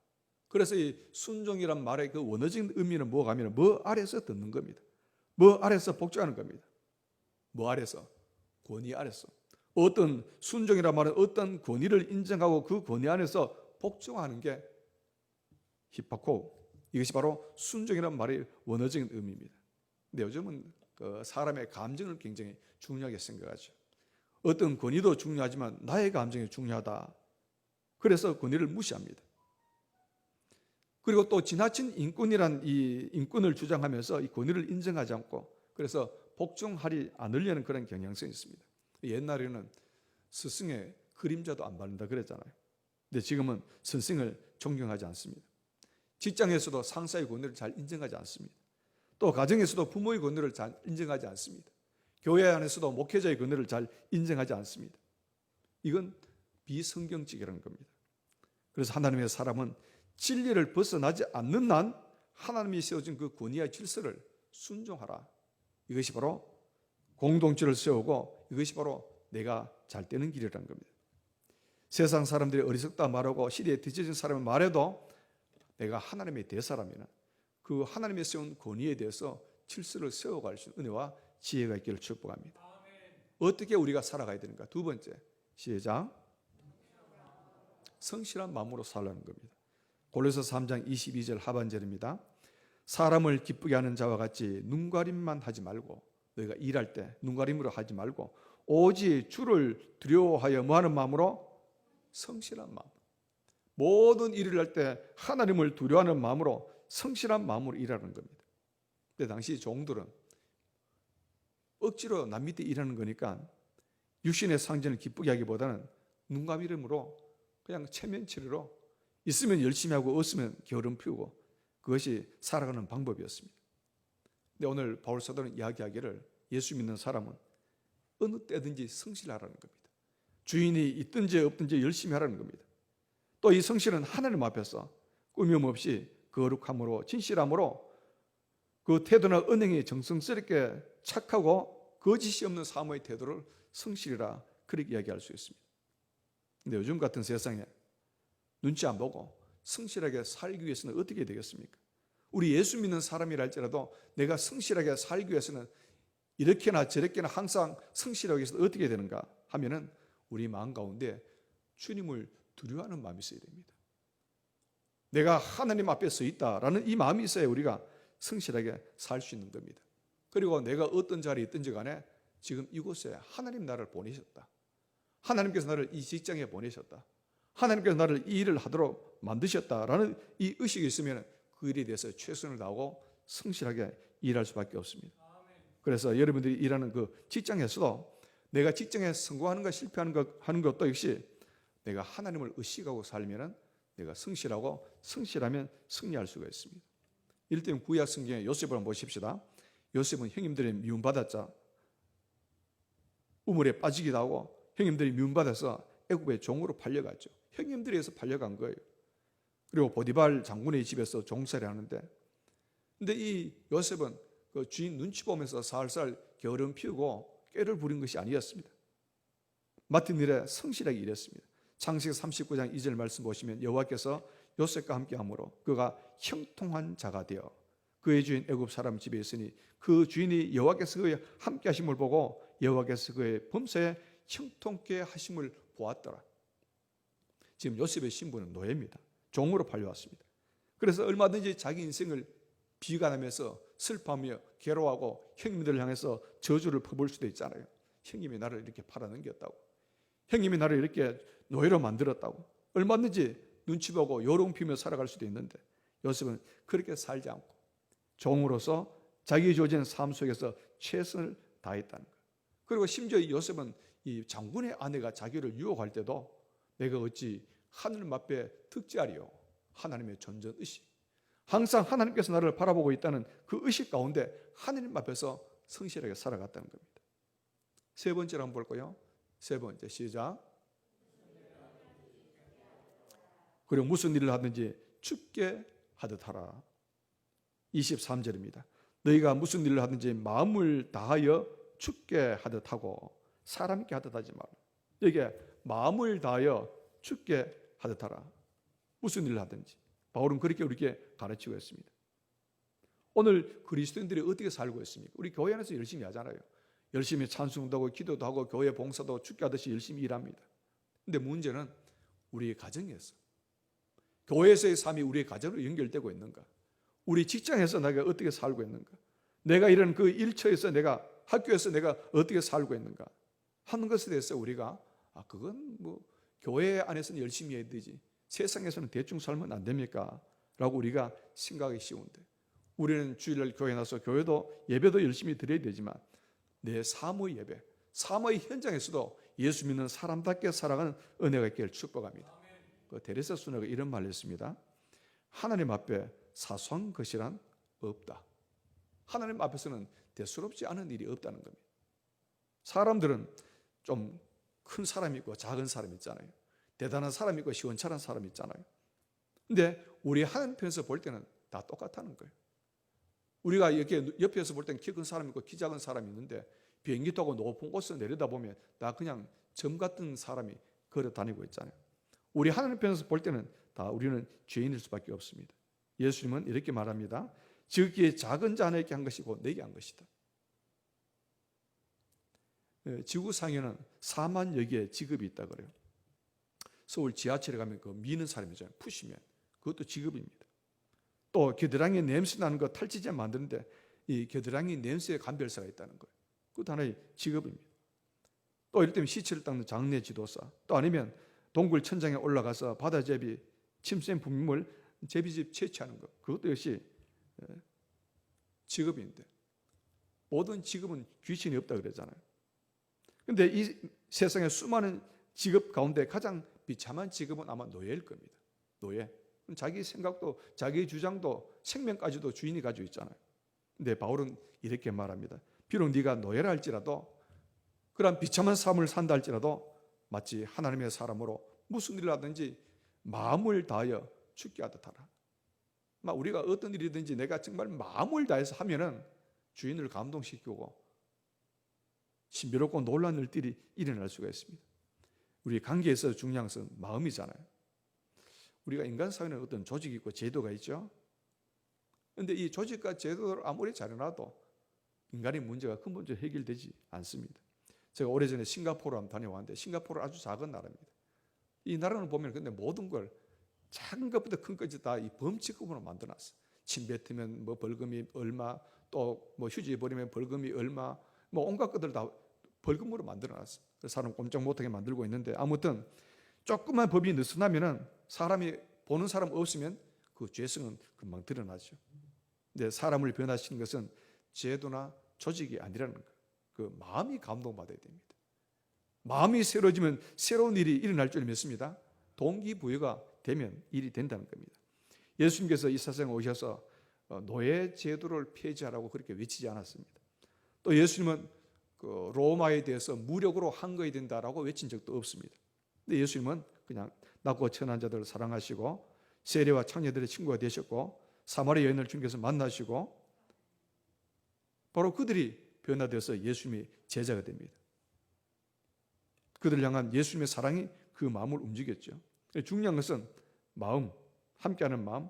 그래서 이 순종이란 말의 그 원어적인 의미는 뭐가 하면 뭐 아래서 듣는 겁니다. 뭐 아래서 복종하는 겁니다. 뭐 아래서? 권위 아래서. 어떤 순종이란 말은 어떤 권위를 인정하고 그 권위 안에서 복종하는 게 히파코, 이것이 바로 순종이란 말의 원어적인 의미입니다. 근데 요즘은 그 사람의 감정을 굉장히 중요하게 생각하죠. 어떤 권위도 중요하지만 나의 감정이 중요하다. 그래서 권위를 무시합니다. 그리고 또 지나친 인권이란 이 인권을 주장하면서 이 권위를 인정하지 않고 그래서 복종하지 않으려는 그런 경향성이 있습니다. 옛날에는 스승의 그림자도 안 바른다 그랬잖아요. 근데 지금은 스승을 존경하지 않습니다. 직장에서도 상사의 권위를 잘 인정하지 않습니다. 또 가정에서도 부모의 권위를 잘 인정하지 않습니다. 교회 안에서도 목회자의 권위를 잘 인정하지 않습니다. 이건 비성경적이라는 겁니다. 그래서 하나님의 사람은 진리를 벗어나지 않는 한 하나님이 세워진 그 권위와 질서를 순종하라. 이것이 바로 공동체를 세우고 이것이 바로 내가 잘 되는 길이라는 겁니다. 세상 사람들이 어리석다 말하고 시대에 뒤처진 사람을 말해도 내가 하나님의 대사람이나 그 하나님이 세운 권위에 대해서 질서를 세워갈 수 있는 은혜와 지혜가 있기를 축복합니다. 어떻게 우리가 살아가야 되는가? 두 번째, 시작. 성실한 마음으로 살라는 겁니다. 골로새서 3장 22절 하반절입니다. 사람을 기쁘게 하는 자와 같이 눈가림만 하지 말고 너희가 일할 때 눈가림으로 하지 말고 오직 주를 두려워하여 뭐하는 마음으로? 성실한 마음. 모든 일을 할 때 하나님을 두려워하는 마음으로 성실한 마음으로 일하는 겁니다. 근데 당시 종들은 억지로 남 밑에 일하는 거니까 육신의 상전을 기쁘게 하기보다는 눈가림으로 그냥 체면치레로 있으면 열심히 하고 없으면 게으름 피우고 그것이 살아가는 방법이었습니다. 근데 오늘 바울 사도는 이야기하기를 예수 믿는 사람은 어느 때든지 성실하라는 겁니다. 주인이 있든지 없든지 열심히 하라는 겁니다. 또 이 성실은 하나님 앞에서 꾸밈 없이 거룩함으로 진실함으로 그 태도나 은행이 정성스럽게 착하고 거짓이 없는 사모의 태도를 성실이라 그렇게 이야기할 수 있습니다. 근데 요즘 같은 세상에 눈치 안 보고 성실하게 살기 위해서는 어떻게 되겠습니까? 우리 예수 믿는 사람이라 할지라도 내가 성실하게 살기 위해서는 이렇게나 저렇게나 항상 성실하기 위해서 어떻게 되는가 하면은 우리 마음 가운데 주님을 두려워하는 마음이 있어야 됩니다. 내가 하나님 앞에 서 있다라는 이 마음이 있어야 우리가 성실하게 살 수 있는 겁니다. 그리고 내가 어떤 자리에 있든지 간에 지금 이곳에 하나님 나를 보내셨다. 하나님께서 나를 이 직장에 보내셨다. 하나님께서 나를 이 일을 하도록 만드셨다라는 이 의식이 있으면 그 일에 대해서 최선을 다하고 성실하게 일할 수밖에 없습니다. 그래서 여러분들이 일하는 그 직장에서도 내가 직장에 성공하는 것 실패하는 것 하는 것도 역시 내가 하나님을 의식하고 살면은 내가 성실하고 성실하면 승리할 수가 있습니다. 이럴 때는 구약 성경에 요셉을 한번 보십시다. 요셉은 형님들이 미움받았자 우물에 빠지기도 하고 형님들이 미움받아서 애굽의 종으로 팔려갔죠. 형님들이 해서 팔려간 거예요. 그리고 보디발 장군의 집에서 종살이 하는데 근데 이 요셉은 그 주인 눈치 보면서 살살 게으름 피우고 꾀를 부린 것이 아니었습니다. 맡은 일에 성실하게 일했습니다. 창세기 39장 2절 말씀 보시면 여호와께서 요셉과 함께함으로 그가 형통한 자가 되어 그의 주인 애굽 사람 집에 있으니 그 주인이 여호와께서 그의 함께 하심을 보고 여호와께서 그의 범사에 형통케 하심을 보았더라. 지금 요셉의 신분은 노예입니다. 종으로 팔려왔습니다. 그래서 얼마든지 자기 인생을 비관하면서 슬퍼하며 괴로워하고 형님들을 향해서 저주를 퍼부을 수도 있잖아요. 형님이 나를 이렇게 팔아넘겼다고, 형님이 나를 이렇게 노예로 만들었다고 얼마든지 눈치 보고 요롱 피우며 살아갈 수도 있는데 요셉은 그렇게 살지 않고 종으로서 자기 주어진 삶 속에서 최선을 다했다는 거예요. 그리고 심지어 이 요셉은 이 장군의 아내가 자기를 유혹할 때도 내가 어찌 하늘 앞에 득지하리요, 하나님의 전전의식, 항상 하나님께서 나를 바라보고 있다는 그 의식 가운데 하나님 앞에서 성실하게 살아갔다는 겁니다. 세 번째로 한번 볼까요? 세 번째 시작. 그리고 무슨 일을 하든지 죽게 하듯 하라. 23절입니다. 너희가 무슨 일을 하든지 마음을 다하여 죽게 하듯 하고 사람께 하듯 하지 마라. 이게 마음을 다하여 죽게 하듯 하라. 무슨 일을 하든지 바울은 그렇게 우리에게 가르치고 있습니다. 오늘 그리스도인들이 어떻게 살고 있습니까? 우리 교회 안에서 열심히 하잖아요. 열심히 찬송도 하고 기도도 하고 교회 봉사도 죽게 하듯이 열심히 일합니다. 근데 문제는 우리의 가정에서, 교회에서의 삶이 우리의 가정으로 연결되고 있는가? 우리 직장에서 내가 어떻게 살고 있는가? 내가 이런 그 일처에서 내가 학교에서 내가 어떻게 살고 있는가 하는 것에 대해서 우리가 그건 뭐 교회 안에서는 열심히 해야 되지 세상에서는 대충 살면 안 됩니까? 라고 우리가 생각하기 쉬운데 우리는 주일날 교회 나서 교회도 예배도 열심히 드려야 되지만 내 사모의 예배, 사모의 현장에서도 예수 믿는 사람답게 살아가는 은혜가 있기를 축복합니다. 그 데레사 수녀가 이런 말을 했습니다. 하나님 앞에 사소한 것이란 없다. 하나님 앞에서는 대수롭지 않은 일이 없다는 겁니다. 사람들은 좀 큰 사람이 있고 작은 사람이 있잖아요. 대단한 사람이 있고 시원찮은 사람이 있잖아요. 근데 우리 하나님 편에서 볼 때는 다 똑같다는 거예요. 우리가 이렇게 옆에서 볼 때는 키 큰 사람이 있고 키 작은 사람이 있는데 비행기 타고 높은 곳에서 내려다보면 다 그냥 점 같은 사람이 걸어 다니고 있잖아요. 우리 하나님 편에서 볼 때는 다 우리는 죄인일 수밖에 없습니다. 예수님은 이렇게 말합니다. 지극히 작은 자 하나에게 한 것이고 내게 한 것이다. 지구상에는 4만 여개의 직업이 있다 그래요. 서울 지하철에 가면 그 미는 사람이잖아요. 푸시면 그것도 직업입니다. 또 겨드랑이에 냄새 나는 거 탈취제 만드는데 이 겨드랑이 냄새에 감별사가 있다는 거예요. 그것도 하나의 직업입니다. 또 이럴 때면 시체를 닦는 장례 지도사, 또 아니면 동굴 천장에 올라가서 바다제비, 침샘 분비물 제비집 채취하는 것, 그것도 역시 직업인데 모든 직업은 귀신이 없다 그러잖아요. 그런데 이 세상에 수많은 직업 가운데 가장 비참한 직업은 아마 노예일 겁니다. 노예. 자기 생각도 자기 주장도 생명까지도 주인이 가지고 있잖아요. 근데 바울은 이렇게 말합니다. 비록 네가 노예라 할지라도 그런 비참한 삶을 산다 할지라도 마치 하나님의 사람으로 무슨 일을 하든지 마음을 다하여 죽게 하듯 하라. 막 우리가 어떤 일이든지 내가 정말 마음을 다해서 하면은 주인을 감동시키고 신비롭고 놀라운 일들이 일어날 수가 있습니다. 우리 관계에서 중요한 것은 마음이잖아요. 우리가 인간 사회는 어떤 조직이 있고 제도가 있죠. 그런데 이 조직과 제도를 아무리 잘해놔도 인간의 문제가 근본적으로 해결되지 않습니다. 제가 오래전에 싱가포르 한번 다녀왔는데 싱가포르는 아주 작은 나라입니다. 이 나라는 보면 근데 모든 걸 작은 것부터 큰 것까지 다 이 범칙금으로 만들어놨어요. 침 뱉으면 뭐 벌금이 얼마, 또 뭐 휴지 버리면 벌금이 얼마, 뭐 온갖 것들 다 벌금으로 만들어놨어요. 그래서 사람 꼼짝 못하게 만들고 있는데, 아무튼 조금만 법이 느슨하면은 사람이 보는 사람 없으면 그 죄성은 금방 드러나죠. 근데 사람을 변화시키는 것은 제도나 조직이 아니라는 거예요. 그 마음이 감동받아야 됩니다. 마음이 새로워지면 새로운 일이 일어날 줄 믿습니다. 동기부여가 되면 일이 된다는 겁니다. 예수님께서 이 세상에 오셔서 노예 제도를 폐지하라고 그렇게 외치지 않았습니다. 또 예수님은 그 로마에 대해서 무력으로 항거해야 된다라고 외친 적도 없습니다. 근데 예수님은 그냥 낮고 천한 자들을 사랑하시고 세리와 창녀들의 친구가 되셨고 사마리아 여인을 주님께서 만나시고 바로 그들이 변화되어서 예수님의 제자가 됩니다. 그들을 향한 예수님의 사랑이 그 마음을 움직였죠. 중요한 것은 마음, 함께하는 마음,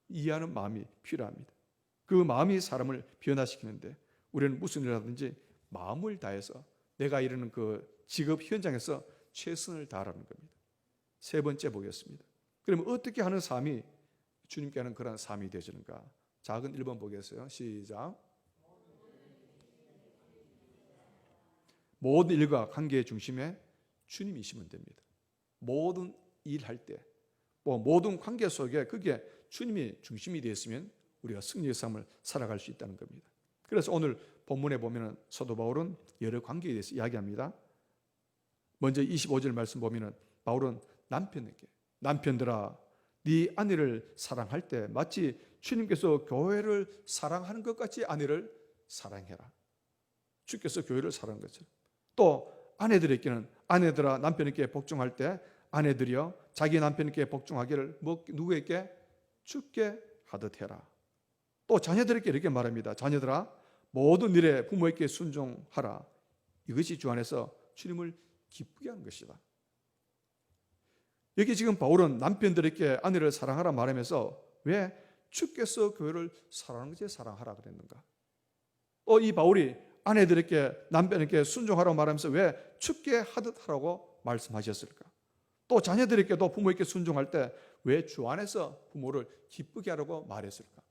이해하는 마음이 필요합니다. 그 마음이 사람을 변화시키는데 우리는 무슨 일을 하든지 마음을 다해서 내가 이루는 그 직업 현장에서 최선을 다하라는 겁니다. 세 번째 보겠습니다. 그러면 어떻게 하는 삶이 주님께 하는 그런 삶이 되어지는가? 작은 1번 보겠어요. 시작. 모든 일과 관계의 중심에 주님이시면 됩니다. 모든 일할 때, 모든 관계 속에 그게 주님이 중심이 되었으면 우리가 승리의 삶을 살아갈 수 있다는 겁니다. 그래서 오늘 본문에 보면은 사도 바울은 여러 관계에 대해서 이야기합니다. 먼저 25절 말씀 보면은 바울은 남편에게, 남편들아 네 아내를 사랑할 때 마치 주님께서 교회를 사랑하는 것 같이 아내를 사랑해라. 주께서 교회를 사랑한 것처럼. 또 아내들에게는 아내들아 남편에게 복종할 때 아내들이여 자기 남편에게 복종하기를 누구에게? 주께 하듯 해라. 또 자녀들에게 이렇게 말합니다. 자녀들아 모든 일에 부모에게 순종하라. 이것이 주 안에서 주님을 기쁘게 하는 것이다. 여기 지금 바울은 남편들에게 아내를 사랑하라 말하면서 왜 주께서 교회를 사랑하는 것에 사랑하라 그랬는가? 또 이 바울이 아내들에게 남편에게 순종하라고 말하면서 왜 주께 하듯 하라고 말씀하셨을까? 또 자녀들에게도 부모에게 순종할 때 왜 주 안에서 부모를 기쁘게 하라고 말했을까?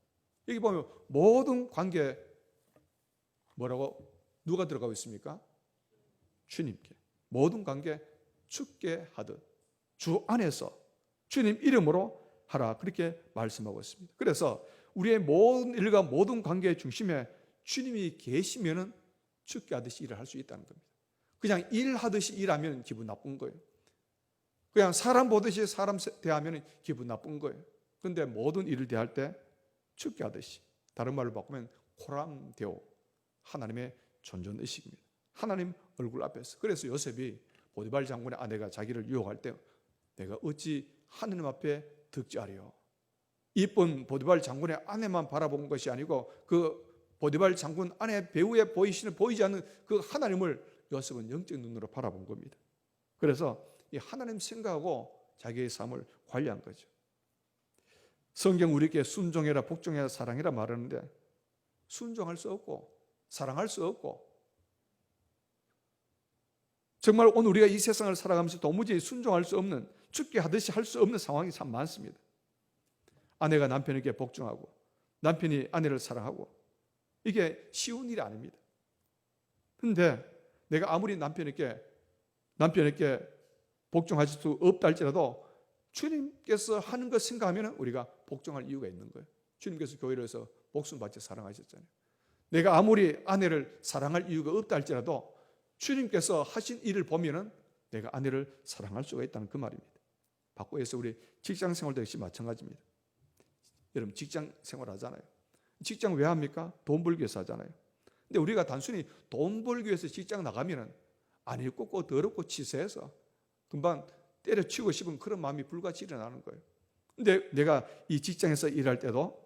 여기 보면 모든 관계 뭐라고 누가 들어가고 있습니까? 주님께. 모든 관계 주께 하듯 주 안에서 주님 이름으로 하라 그렇게 말씀하고 있습니다. 그래서 우리의 모든 일과 모든 관계의 중심에 주님이 계시면은 주께 하듯이 일을 할 수 있다는 겁니다. 그냥 일하듯이 일하면 기분 나쁜 거예요. 그냥 사람 보듯이 사람 대하면 기분 나쁜 거예요. 그런데 모든 일을 대할 때 주께 하듯이, 다른 말로 바꾸면 코람데오, 하나님의 존존의식입니다. 하나님 얼굴 앞에서. 그래서 요셉이 보디발 장군의 아내가 자기를 유혹할 때 내가 어찌 하느님 앞에 득지하리요. 이쁜 보디발 장군의 아내만 바라본 것이 아니고 그 보디발 장군 아내 배후에 보이지 않는 그 하나님을 요셉은 영적 눈으로 바라본 겁니다. 그래서 이 하나님 생각하고 자기의 삶을 관리한 거죠. 성경 우리에게 순종해라, 복종해라, 사랑해라 말하는데 순종할 수 없고 사랑할 수 없고 정말 오늘 우리가 이 세상을 살아가면서 도무지 순종할 수 없는, 죽게 하듯이 할 수 없는 상황이 참 많습니다. 아내가 남편에게 복종하고 남편이 아내를 사랑하고 이게 쉬운 일이 아닙니다. 그런데 내가 아무리 남편에게 복종하실 수 없다 할지라도 주님께서 하는 것 생각하면 우리가 복종할 이유가 있는 거예요. 주님께서 교회를 해서 목숨 바쳐 사랑하셨잖아요. 내가 아무리 아내를 사랑할 이유가 없다 할지라도 주님께서 하신 일을 보면은 내가 아내를 사랑할 수가 있다는 그 말입니다. 바꿔서 우리 직장 생활도 역시 마찬가지입니다. 여러분 직장 생활 하잖아요. 직장 왜 합니까? 돈 벌기 위해서 하잖아요. 근데 우리가 단순히 돈 벌기 위해서 직장 나가면은 안 입고 더럽고 치세해서 금방 때려치우고 싶은 그런 마음이 불같이 일어나는 거예요. 근데 내가 이 직장에서 일할 때도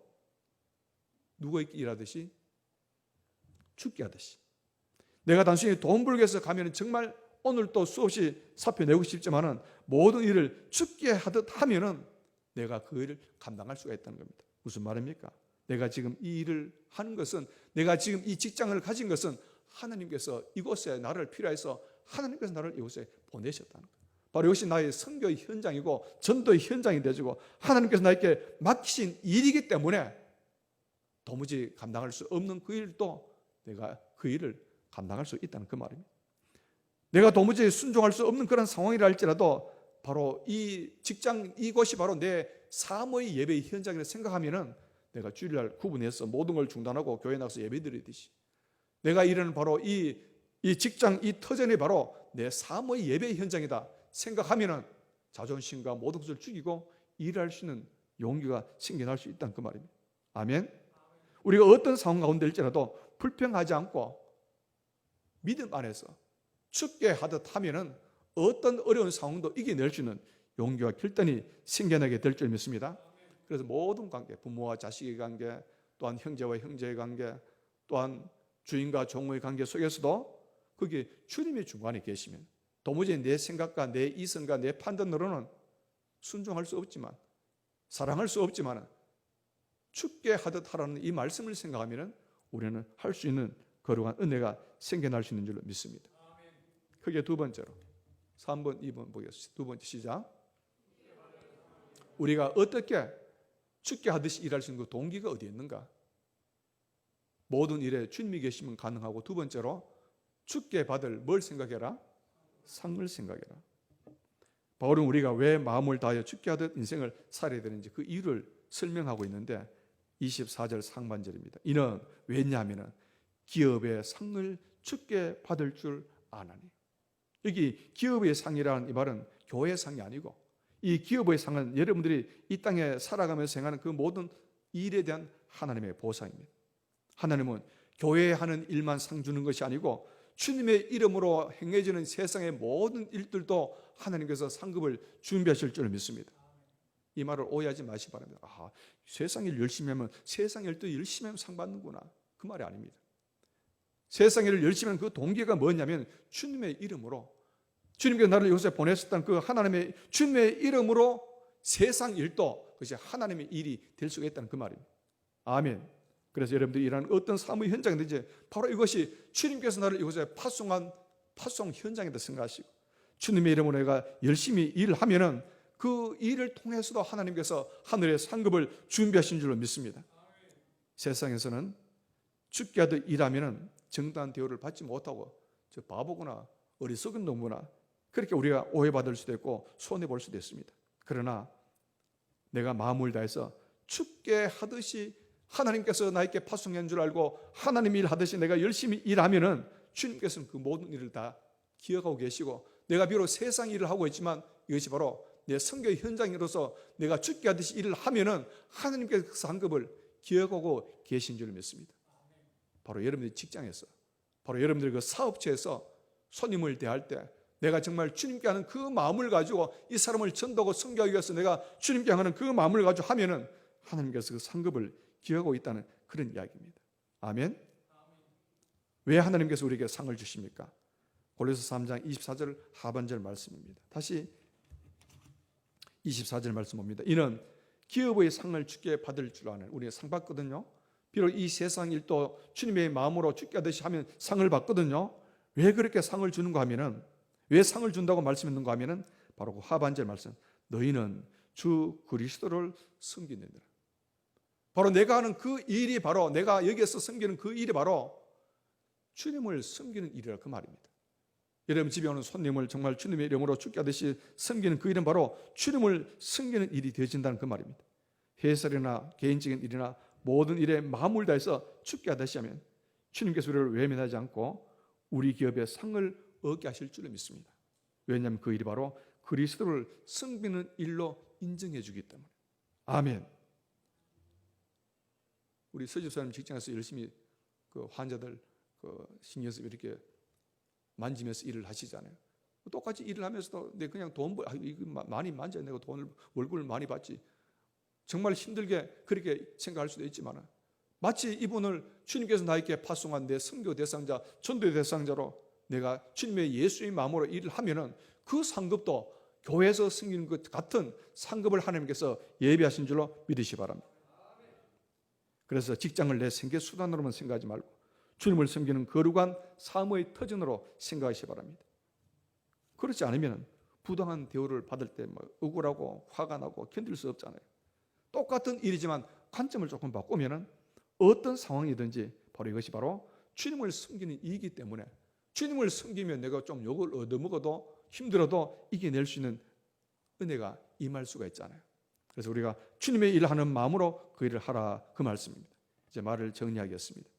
누가 일하듯이 죽게 하듯이, 내가 단순히 돈 벌기 위해서 가면 정말 오늘 또 수없이 사표 내고 싶지만은 모든 일을 죽게 하듯 하면은 내가 그 일을 감당할 수가 있다는 겁니다. 무슨 말입니까? 내가 지금 이 일을 하는 것은, 내가 지금 이 직장을 가진 것은 하나님께서 이곳에 나를 필요해서 하나님께서 나를 이곳에 보내셨다는 거예요. 바로 이것이 나의 선교의 현장이고 전도의 현장이 되어지고 하나님께서 나에게 맡기신 일이기 때문에 도무지 감당할 수 없는 그 일도 내가 그 일을 감당할 수 있다는 그 말입니다. 내가 도무지 순종할 수 없는 그런 상황이라 할지라도 바로 이 직장, 이곳이 바로 내 사모의 예배의 현장이라 생각하면은 내가 주일날 구분해서 모든 걸 중단하고 교회 나가서 예배드리듯이, 내가 일하는 바로 이 직장, 이 터전이 바로 내 사모의 예배의 현장이다 생각하면은 자존심과 모든 것을 죽이고 일할 수 있는 용기가 생겨날 수 있다는 그 말입니다. 아멘. 우리가 어떤 상황 가운데 일지라도 불평하지 않고 믿음 안에서 죽게 하듯 하면은 어떤 어려운 상황도 이겨낼 수 있는 용기와 결단이 생겨나게 될 줄 믿습니다. 그래서 모든 관계, 부모와 자식의 관계, 또한 형제와 형제의 관계, 또한 주인과 종의 관계 속에서도 거기에 주님이 중간에 계시면 도무지 내 생각과 내 이성과 내 판단으로는 순종할 수 없지만, 사랑할 수 없지만 죽게 하듯 하라는 이 말씀을 생각하면 우리는 할 수 있는 거룩한 은혜가 생겨날 수 있는 줄로 믿습니다. 크게 두 번째로 3번, 2번 보겠습니다. 두 번째 시작. 우리가 어떻게 죽게 하듯이 일할 수 있는 그 동기가 어디에 있는가? 모든 일에 주님이 계시면 가능하고, 두 번째로 죽게 받을 뭘 생각해라? 상을 생각해라. 바울은 우리가 왜 마음을 다하여 죽게 하듯 인생을 살아야 되는지 그 이유를 설명하고 있는데 24절 상반절입니다. 이는 왜냐하면 기업의 상을 죽게 받을 줄 아나니. 여기 기업의 상이라는 이 말은 교회의 상이 아니고, 이 기업의 상은 여러분들이 이 땅에 살아가면서 행하는 그 모든 일에 대한 하나님의 보상입니다. 하나님은 교회에 하는 일만 상 주는 것이 아니고 주님의 이름으로 행해지는 세상의 모든 일들도 하나님께서 상급을 준비하실 줄 믿습니다. 이 말을 오해하지 마시기 바랍니다. 세상 일 열심히 하면, 세상 일도 열심히 하면 상 받는구나, 그 말이 아닙니다. 세상 일을 열심히 하는 그 동기가 뭐냐면 주님의 이름으로, 주님께서 나를 이곳에 보내셨다는 그 하나님의 주님의 이름으로 세상 일도 그것이 하나님의 일이 될 수가 있다는 그 말입니다. 아멘. 그래서 여러분들이 일하는 어떤 사무의 현장이든지 바로 이것이 주님께서 나를 이곳에 파송한 파송 현장이다 생각하시고, 주님의 이름으로 내가 열심히 일을 하면은 그 일을 통해서도 하나님께서 하늘의 상급을 준비하신 줄로 믿습니다. 세상에서는 죽게 하듯 일하면은 정당한 대우를 받지 못하고 저 바보구나, 어리석은 놈구나, 그렇게 우리가 오해받을 수도 있고 손해볼 수도 있습니다. 그러나 내가 마음을 다해서 죽게 하듯이 하나님께서 나에게 파송한 줄 알고 하나님 일 하듯이 내가 열심히 일하면은 주님께서는 그 모든 일을 다 기억하고 계시고, 내가 비록 세상 일을 하고 있지만 이것이 바로 내 선교의 현장으로서 내가 죽게 하듯이 일을 하면은 하나님께서 그 상급을 기억하고 계신 줄 믿습니다. 바로 여러분들이 직장에서, 바로 여러분들 그 사업체에서 손님을 대할 때 내가 정말 주님께 하는 그 마음을 가지고 이 사람을 전도하고 선교하기 위해서 내가 주님께 하는 그 마음을 가지고 하면은 하나님께서 그 상급을 기억하고 있다는 그런 이야기입니다. 아멘. 왜 하나님께서 우리에게 상을 주십니까? 골로새 3장 24절 하반절 말씀입니다. 다시 24절 말씀 봅니다. 이는 기업의 상을 주께 받을 줄 아는, 우리가 상 받거든요. 비록 이 세상 일도 주님의 마음으로 주께 하듯이 하면 상을 받거든요. 왜 그렇게 상을 주는가 하면은, 왜 상을 준다고 말씀했는가 하면은 바로 그 하반절 말씀, 너희는 주 그리스도를 섬기느니라. 바로 내가 하는 그 일이, 바로 내가 여기에서 섬기는 그 일이 바로 주님을 섬기는 일이라 그 말입니다. 여러분 집에 오는 손님을 정말 주님의 이름으로 죽게 하듯이 섬기는 그 일은 바로 주님을 섬기는 일이 되어진다는 그 말입니다. 회사나 개인적인 일이나 모든 일에 마음을 다해서 죽게 하듯이 하면 주님께서 우리를 외면하지 않고 우리 기업의 상을 얻게 하실 줄을 믿습니다. 왜냐하면 그 일이 바로 그리스도를 섬기는 일로 인정해 주기 때문에. 아멘. 우리 서집사님 직장에서 열심히 그 환자들 신경 써서 이렇게 만지면서 일을 하시잖아요. 똑같이 일을 하면서도 내 그냥 돈 이거 많이 만져야 내가 돈을 월급을 많이 받지. 정말 힘들게 그렇게 생각할 수도 있지만 마치 이분을 주님께서 나에게 파송한 내 선교 대상자, 전도 대상자로 내가 주님의 예수의 마음으로 일을 하면은 그 상급도 교회에서 섬기는 것 같은 상급을 하나님께서 예비하신 줄로 믿으시 바랍니다. 그래서 직장을 내 생계 수단으로만 생각하지 말고 주님을 섬기는 거룩한 삶의 터전으로 생각하시 바랍니다. 그렇지 않으면 부당한 대우를 받을 때 억울하고 화가 나고 견딜 수 없잖아요. 똑같은 일이지만 관점을 조금 바꾸면 어떤 상황이든지 바로 이것이 바로 주님을 섬기는 이이기 때문에 주님을 섬기면 내가 좀 욕을 얻어먹어도 힘들어도 이겨낼 수 있는 은혜가 임할 수가 있잖아요. 그래서 우리가 주님의 일을 하는 마음으로 그 일을 하라, 그 말씀입니다. 이제 말을 정리하겠습니다.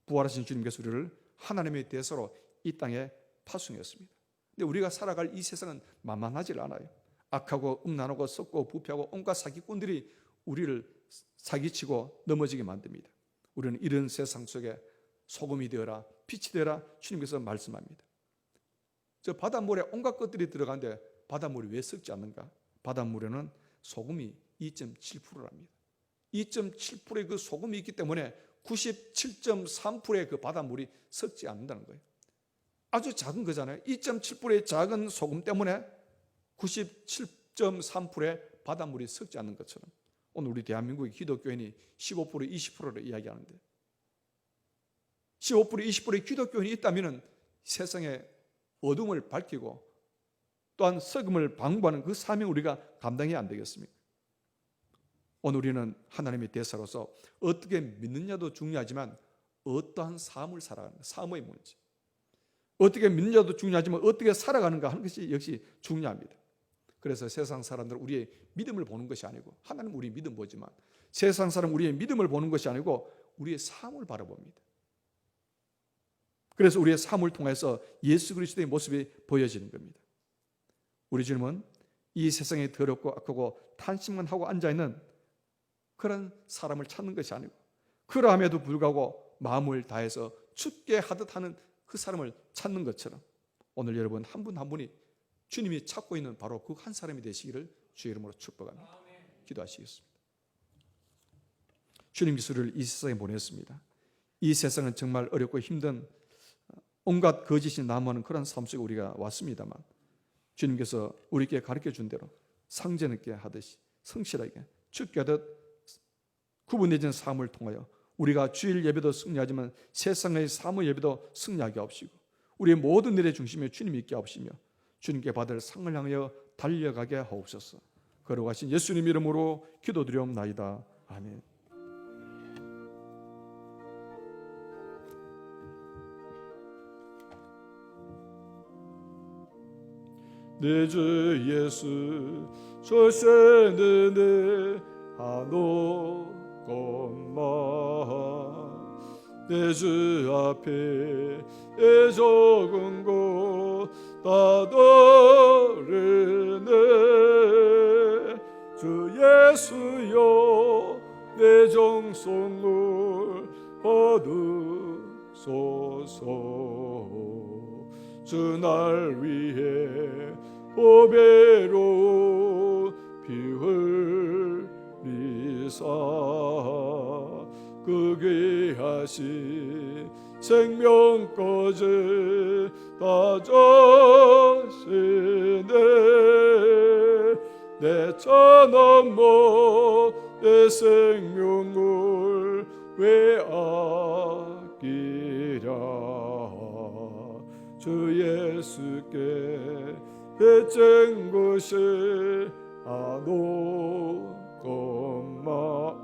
부활하신 주님께서 우리를 하나님의 대사로 이 땅에 파송했습니다. 근데 우리가 살아갈 이 세상은 만만하지 않아요. 악하고 음란하고 썩고 부패하고 온갖 사기꾼들이 우리를 사기치고 넘어지게 만듭니다. 우리는 이런 세상 속에 소금이 되어라, 빛이 되어라 주님께서 말씀합니다. 저 바닷물에 온갖 것들이 들어가는데 바닷물이 왜 썩지 않는가? 바닷물에는 소금이 2.7%랍니다. 2.7%의 그 소금이 있기 때문에 97.3%의 그 바닷물이 썩지 않는다는 거예요. 아주 작은 거잖아요. 2.7%의 작은 소금 때문에 97.3%의 바닷물이 썩지 않는 것처럼 오늘 우리 대한민국의 기독교인이 15%, 20%를 이야기하는데 15%, 20%의 기독교인이 있다면 세상에 어둠을 밝히고 또한 썩음을 방부하는 그 사명 우리가 감당해야 안 되겠습니까? 오늘 우리는 하나님의 대사로서 어떻게 믿느냐도 중요하지만 어떠한 삶을 살아가는가, 삶의 문제. 어떻게 믿느냐도 중요하지만 어떻게 살아가는가 하는 것이 역시 중요합니다. 그래서 세상 사람들은 우리의 믿음을 보는 것이 아니고 하나님 우리 믿음 보지만 세상 사람 우리의 믿음을 보는 것이 아니고 우리의 삶을 바라봅니다. 그래서 우리의 삶을 통해서 예수 그리스도의 모습이 보여지는 겁니다. 우리 주님은 이 세상에 더럽고 악하고 탄식만 하고 앉아있는 그런 사람을 찾는 것이 아니고 그러함에도 불구하고 마음을 다해서 춥게 하듯 하는 그 사람을 찾는 것처럼 오늘 여러분 한 분 한 분이 주님이 찾고 있는 바로 그 한 사람이 되시기를 주의 이름으로 축복합니다. 기도하시겠습니다. 주님께서 우리를 이 세상에 보냈습니다. 이 세상은 정말 어렵고 힘든 온갖 거짓이 난무하는 그런 삶 속에 우리가 왔습니다만 주님께서 우리에게 가르쳐 준 대로 상제늦게 하듯이 성실하게 죽게 하듯 구분되진 삶을 통하여 우리가 주일 예배도 승리하지만 세상의 사무 예배도 승리하게 하옵시고 우리의 모든 일의 중심에 주님이 있게 하옵시며 주님께 받을 상을 향하여 달려가게 하옵소서. 거룩하신 예수님 이름으로 기도드리옵나이다. 아멘. 내 주 예수 조세는 하노 것만 내 주 앞에 적은 것 다더르네 주 예수여 내 정성을 받으소서 주 날 위해 보배로 피 흘리사 그 귀하신 생명까지 다 주시네 내 천한모 내 생명을 왜 아끼랴 주 예수께 배짠 것이 아노 것만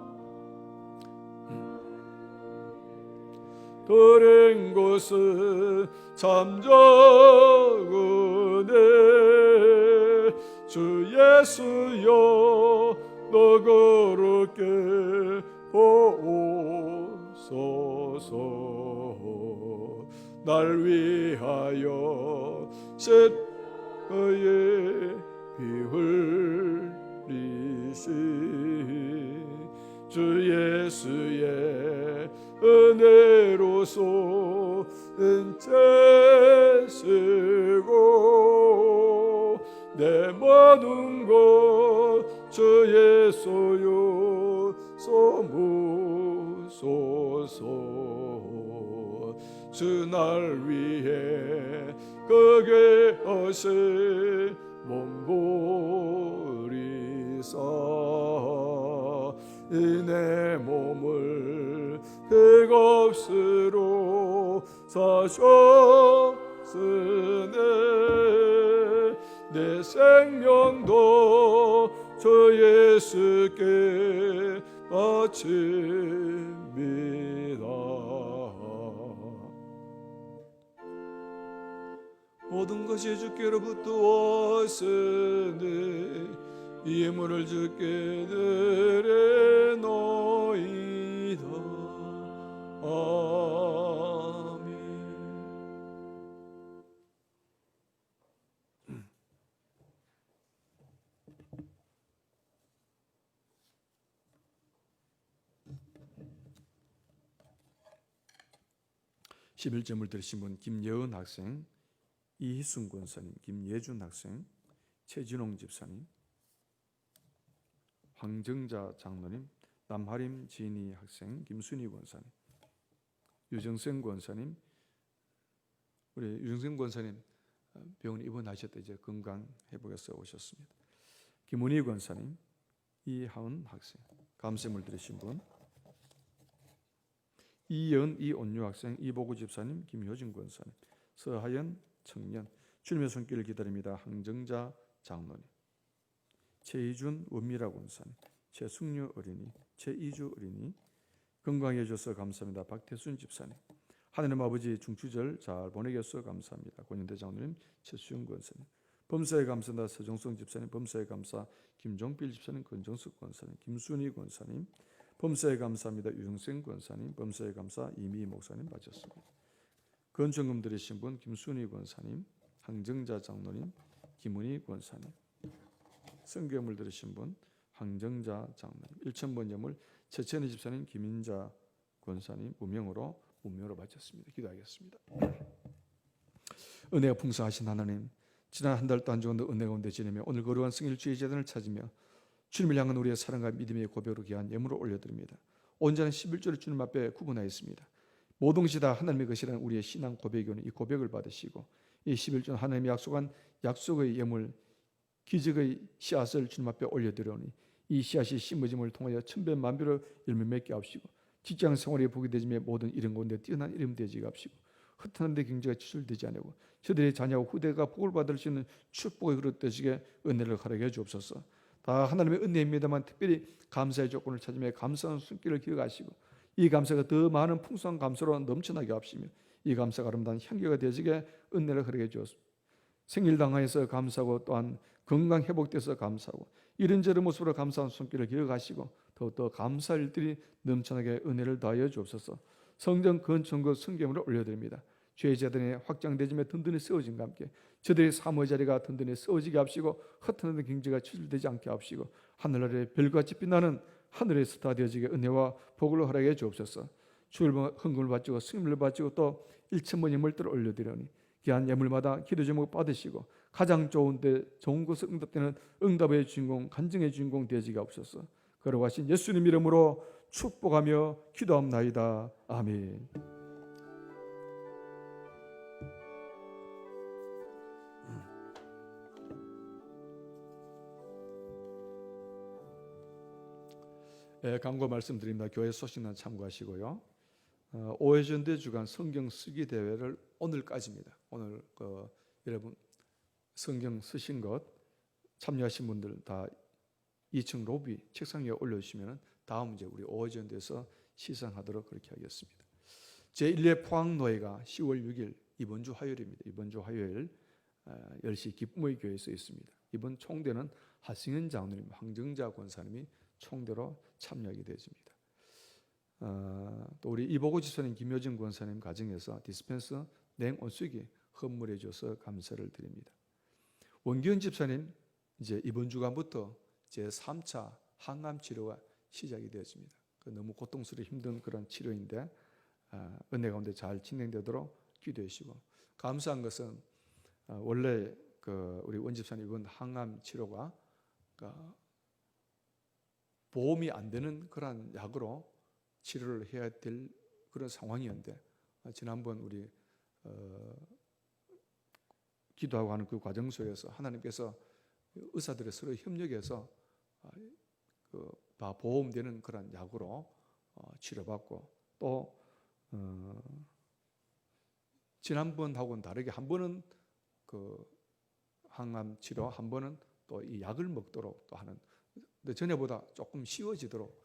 들은 것은 참 적으네 주 예수여 너 그렇게 보소서 날 위하여 십자가에 피 흘리시 주 예수의 은혜로서 은채시고 내 모든 것 주 예수여 소무소서. 주 날 위해 그 것을 몸부리사 내 몸을 흑없으로 사셨으네. 내 생명도 저 예수께 바칩니다. 모든 것이 주께로부터 왔으니 이 예물을 주께 드리노이다. 아멘. 11점을 들으신 분 김여은 학생, 이희순 권사님, 김예준 학생, 최진홍 집사님, 황정자 장로님, 남하림 지인이 학생, 김순희 권사님, 유정생 권사님. 우리 유정생 권사님 병원에 입원하셨다 이제 건강 회복해서 오셨습니다. 김은희 권사님, 이하은 학생, 감사를 드리신 분, 이연 이온유 학생, 이보구 집사님, 김효진 권사님, 서하연 청년, 주님의 손길을 기다립니다. 항정자 장로님, 최희준 원미라 권사님, 최승유 어린이, 최이주 어린이, 건강해 주셔서 감사합니다. 박태순 집사님, 하나님 아버지 중추절 잘 보내게 해서 감사합니다. 권윤대 장로님, 최수영 권사님, 범사에 감사합니다. 서정성 집사님, 범사에 감사, 김종필 집사님, 권정숙 권사님, 김순희 권사님, 범사에 감사합니다. 유영생 권사님, 범사에 감사, 이미 목사님 맞았습니다. 건청금 드리신 분 김순희 권사님, 항정자 장로님, 김은희 권사님, 성경을 들으신 분 항정자 장로님, 1000번 예물 최천희 집사님, 김인자 권사님 무명으로 바쳤습니다. 기도하겠습니다. 은혜가 풍성하신 하나님, 지난 한 달 동안 주어도 은혜 가운데 지내며 오늘 거룩한 승일 주의 재단을 찾으며 주님을 향한 우리의 사랑과 믿음의 고백으로 귀한 예물을 올려드립니다. 온전한 11조를 주님 앞에 구분하였습니다. 모든 것이 다 하나님의 것이라는 우리의 신앙 고백이 오는 이 고백을 받으시고 이 11조는 하나님이 약속한 약속의 예물, 기적의 씨앗을 주님 앞에 올려드리오니 이 씨앗이 심어짐을 통하여 천배 만배로 열매 맺게 하시고 직장 생활에 복이 되지며 모든 이런 가운데 뛰어난 이름 되지게 하시고 흩어난 데 경제가 추출되지 않고 저들의 자녀와 후대가 복을 받을 수 있는 축복의 그릇 되시게 은혜를 허락해 주옵소서. 다 하나님의 은혜입니다만 특별히 감사의 조건을 찾으며 감사한 손길을 기억하시고 이 감사가 더 많은 풍성한 감사로 넘쳐나게 하시며 이 감사가 아름다운 향기가 되시게 은혜를 허락해 주옵소서. 생일당하여서 감사하고 또한 건강 회복돼서 감사하고 이런저런 모습으로 감사한 손길을 기억하시고 더욱더 감사 일들이 넘쳐나게 은혜를 더하여 주옵소서. 성전 건축과 성경으로 올려드립니다. 죄의 재단에 확장되지며 든든히 세워짐과 함께 저들의 사모의 자리가 든든히 세워지게 하시고 흩어나는 경제가 추출되지 않게 하시고 하늘아래 별같이 빛나는 하늘의 스타 되어지게 은혜와 복을 허락해 주옵소서. 주일 헌금을 바치고 승인을 바치고 또 1000번 예물들을 올려드리니 귀한 예물마다 기도 제목 받으시고 가장 좋은 곳에 응답되는 응답의 주인공, 간증의 주인공 되어지게 하옵소서. 걸어가신 예수님 이름으로 축복하며 기도합나이다. 아멘. 광고 말씀드립니다. 교회 소식란 참고하시고요. 5회전대 주간 성경 쓰기 대회를 오늘까지입니다. 오늘 여러분 성경 쓰신 것 참여하신 분들 다 2층 로비 책상 위에 올려주시면 다음 이제 우리 5회전대에서 시상하도록 그렇게 하겠습니다. 제1회 포항노회가 10월 6일 이번 주 화요일입니다. 이번 주 화요일 10시 기쁨의 교회에서 있습니다. 이번 총대는 하승현 장로님, 황정자 권사님이 총대로 참여하게 되어집니다. 또 우리 이보고 집사님, 김효진 권사님 가정에서 디스펜서 냉온수기 헌물해 줘서 감사를 드립니다. 원기현 집사님 이제 이번 주간부터 제 3차 항암 치료가 시작이 되었습니다. 너무 고통스럽고 힘든 그런 치료인데 은혜 가운데 잘 진행되도록 기도해 주시고 감사한 것은 원래 우리 원 집사님 이번 항암 치료가 보험이 안 되는 그런 약으로 치료를 해야 될 그런 상황이었는데, 지난번 우리 기도하고 하는 그 과정 속에서 하나님께서 의사들의 서로 협력해서 다 보험되는 그런 약으로 치료받고, 또 지난번하고는 다르게 한 번은 그 항암 치료, 한 번은 또 이 약을 먹도록 또 하는, 근데 전에보다 조금 쉬워지도록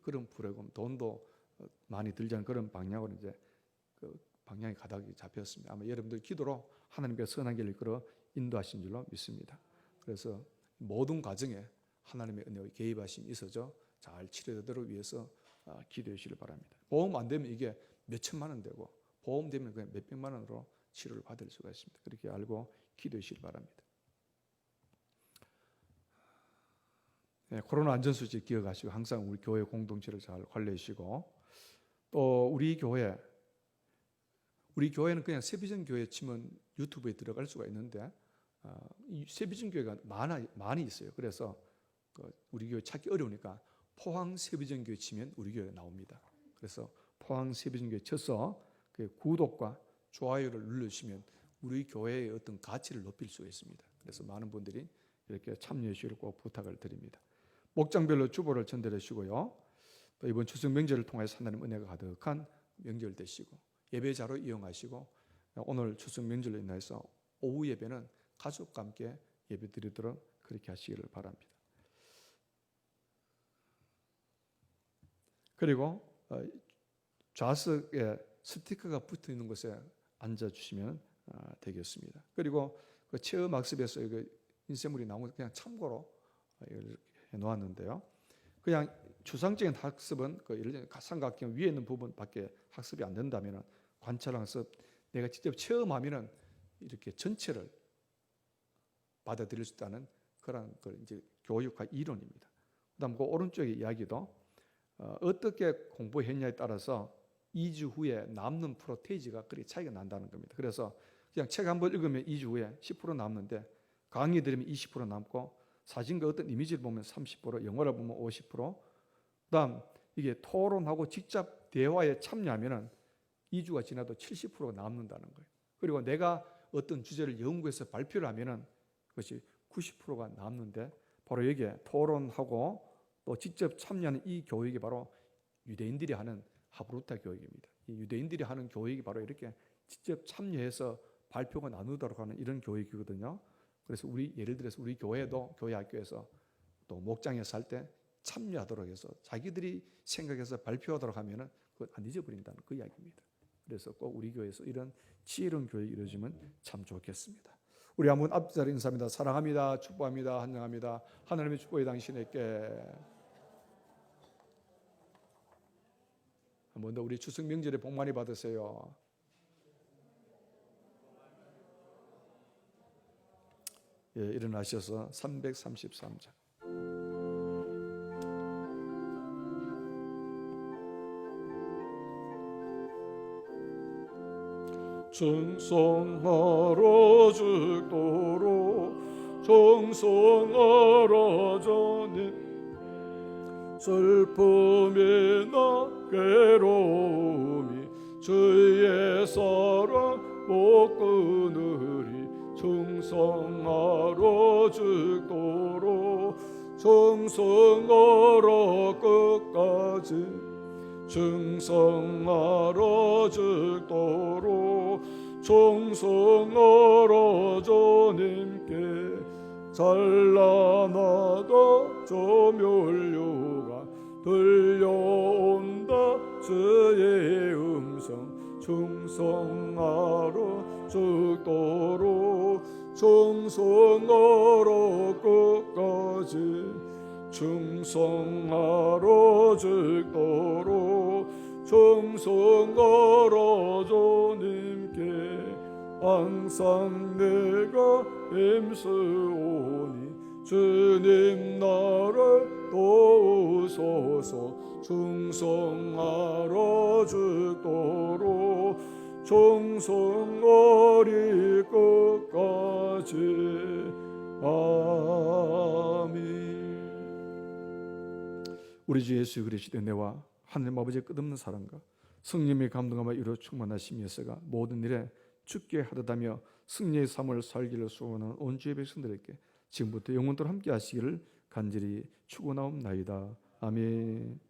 그런 프로그램, 돈도 많이 들지 않은 그런 방향으로 이제 그 방향이 가닥이 잡혔습니다. 아마 여러분들 기도로 하나님께서 선한 길을 이끌어 인도하신 줄로 믿습니다. 그래서 모든 과정에 하나님의 은혜와 개입하심이 있어서 잘 치료되도록 위해서 기도해 주시길 바랍니다. 보험 안 되면 이게 몇 천만 원 되고, 보험 되면 그냥 몇 백만 원으로 치료를 받을 수가 있습니다. 그렇게 알고 기도해 주시길 바랍니다. 네, 코로나 안전수칙 기억하시고 항상 우리 교회 공동체를 잘 관리해 주시고, 또 우리 교회는 그냥 세비전 교회 치면 유튜브에 들어갈 수가 있는데, 이 세비전 교회가 많이 있어요. 그래서 우리 교회 찾기 어려우니까 포항 세비전 교회 치면 우리 교회가 나옵니다. 그래서 포항 세비전 교회 쳐서 그 구독과 좋아요를 눌러주시면 우리 교회의 어떤 가치를 높일 수가 있습니다. 그래서 많은 분들이 이렇게 참여해 주시길 꼭 부탁을 드립니다. 목장별로 주보를 전달해 주시고요. 또 이번 추석 명절을 통해서 하나님 은혜가 가득한 명절 되시고, 예배자로 이용하시고, 오늘 추석 명절로 인해서 오후 예배는 가족과 함께 예배 드리도록 그렇게 하시기를 바랍니다. 그리고 좌석에 스티커가 붙어 있는 곳에 앉아주시면 되겠습니다. 그리고 그 체험 학습에서 인쇄물이 나오면 그냥 참고로 해 놓았는데요. 그냥 추상적인 학습은 예를 들어 삼각형 위에 있는 부분밖에 학습이 안 된다면, 관찰 학습, 내가 직접 체험하면은 이렇게 전체를 받아들일 수 있다는 그런 이제 교육과 이론입니다. 그다음 그 오른쪽의 이야기도 어떻게 공부했냐에 따라서 2주 후에 남는 프로테이지가 그리 차이가 난다는 겁니다. 그래서 그냥 책 한 번 읽으면 2주 후에 10% 남는데, 강의 들으면 20% 남고, 사진과 어떤 이미지를 보면 30%, 영화를 보면 50%, 그다음 이게 토론하고 직접 대화에 참여하면은 2주가 지나도 70%가 남는다는 거예요. 그리고 내가 어떤 주제를 연구해서 발표를 하면은 그것이 90%가 남는데, 바로 여기에 토론하고 또 직접 참여하는 이 교육이 바로 유대인들이 하는 하브루타 교육입니다. 이 유대인들이 하는 교육이 바로 이렇게 직접 참여해서 발표가 나누도록 하는 이런 교육이거든요. 그래서 예를 들어서 우리 교회도 교회 학교에서 또 목장에서 할 때 참여하도록 해서 자기들이 생각해서 발표하도록 하면은 그걸 안 잊어버린다는 그 이야기입니다. 그래서 꼭 우리 교회에서 이런 지혜로운 교육이 이루어지면 참 좋겠습니다. 우리 한번 앞자리 인사합니다. 사랑합니다. 축복합니다. 환영합니다. 하나님의 축복이 당신에게. 한 번 더 우리 추석 명절에 복 많이 받으세요. 예, 일어나셔서 333장. 충성하라 죽도록 충성하라 주님 슬픔이나 괴로움이 주의 사랑 못 끊으리 충성하라 죽도록 충성하라 끝까지 충성하라 죽도록 충성하라 주님께 찬란하다 조멸류가 들려온다 주의 음성 충성하라 죽도록 충성하라 끝까지 충성하라 죽도록 충성하라 주님께 항상 내가 힘쓰오니 주님 나를 도우소서 충성하라 죽도록 충성하리 끝까지 아멘. 우리 주 예수 그리스도의 은혜와 하나님 아버지의 끝없는 사랑과 성령의 감동함과 이로 충만하심이었어가 모든 일에 죽게 하듯하며 승리의 삶을 살기를 소원하는 온 주의 백성들에게 지금부터 영원토록 함께 하시기를 간절히 축원하옵나이다. 아멘.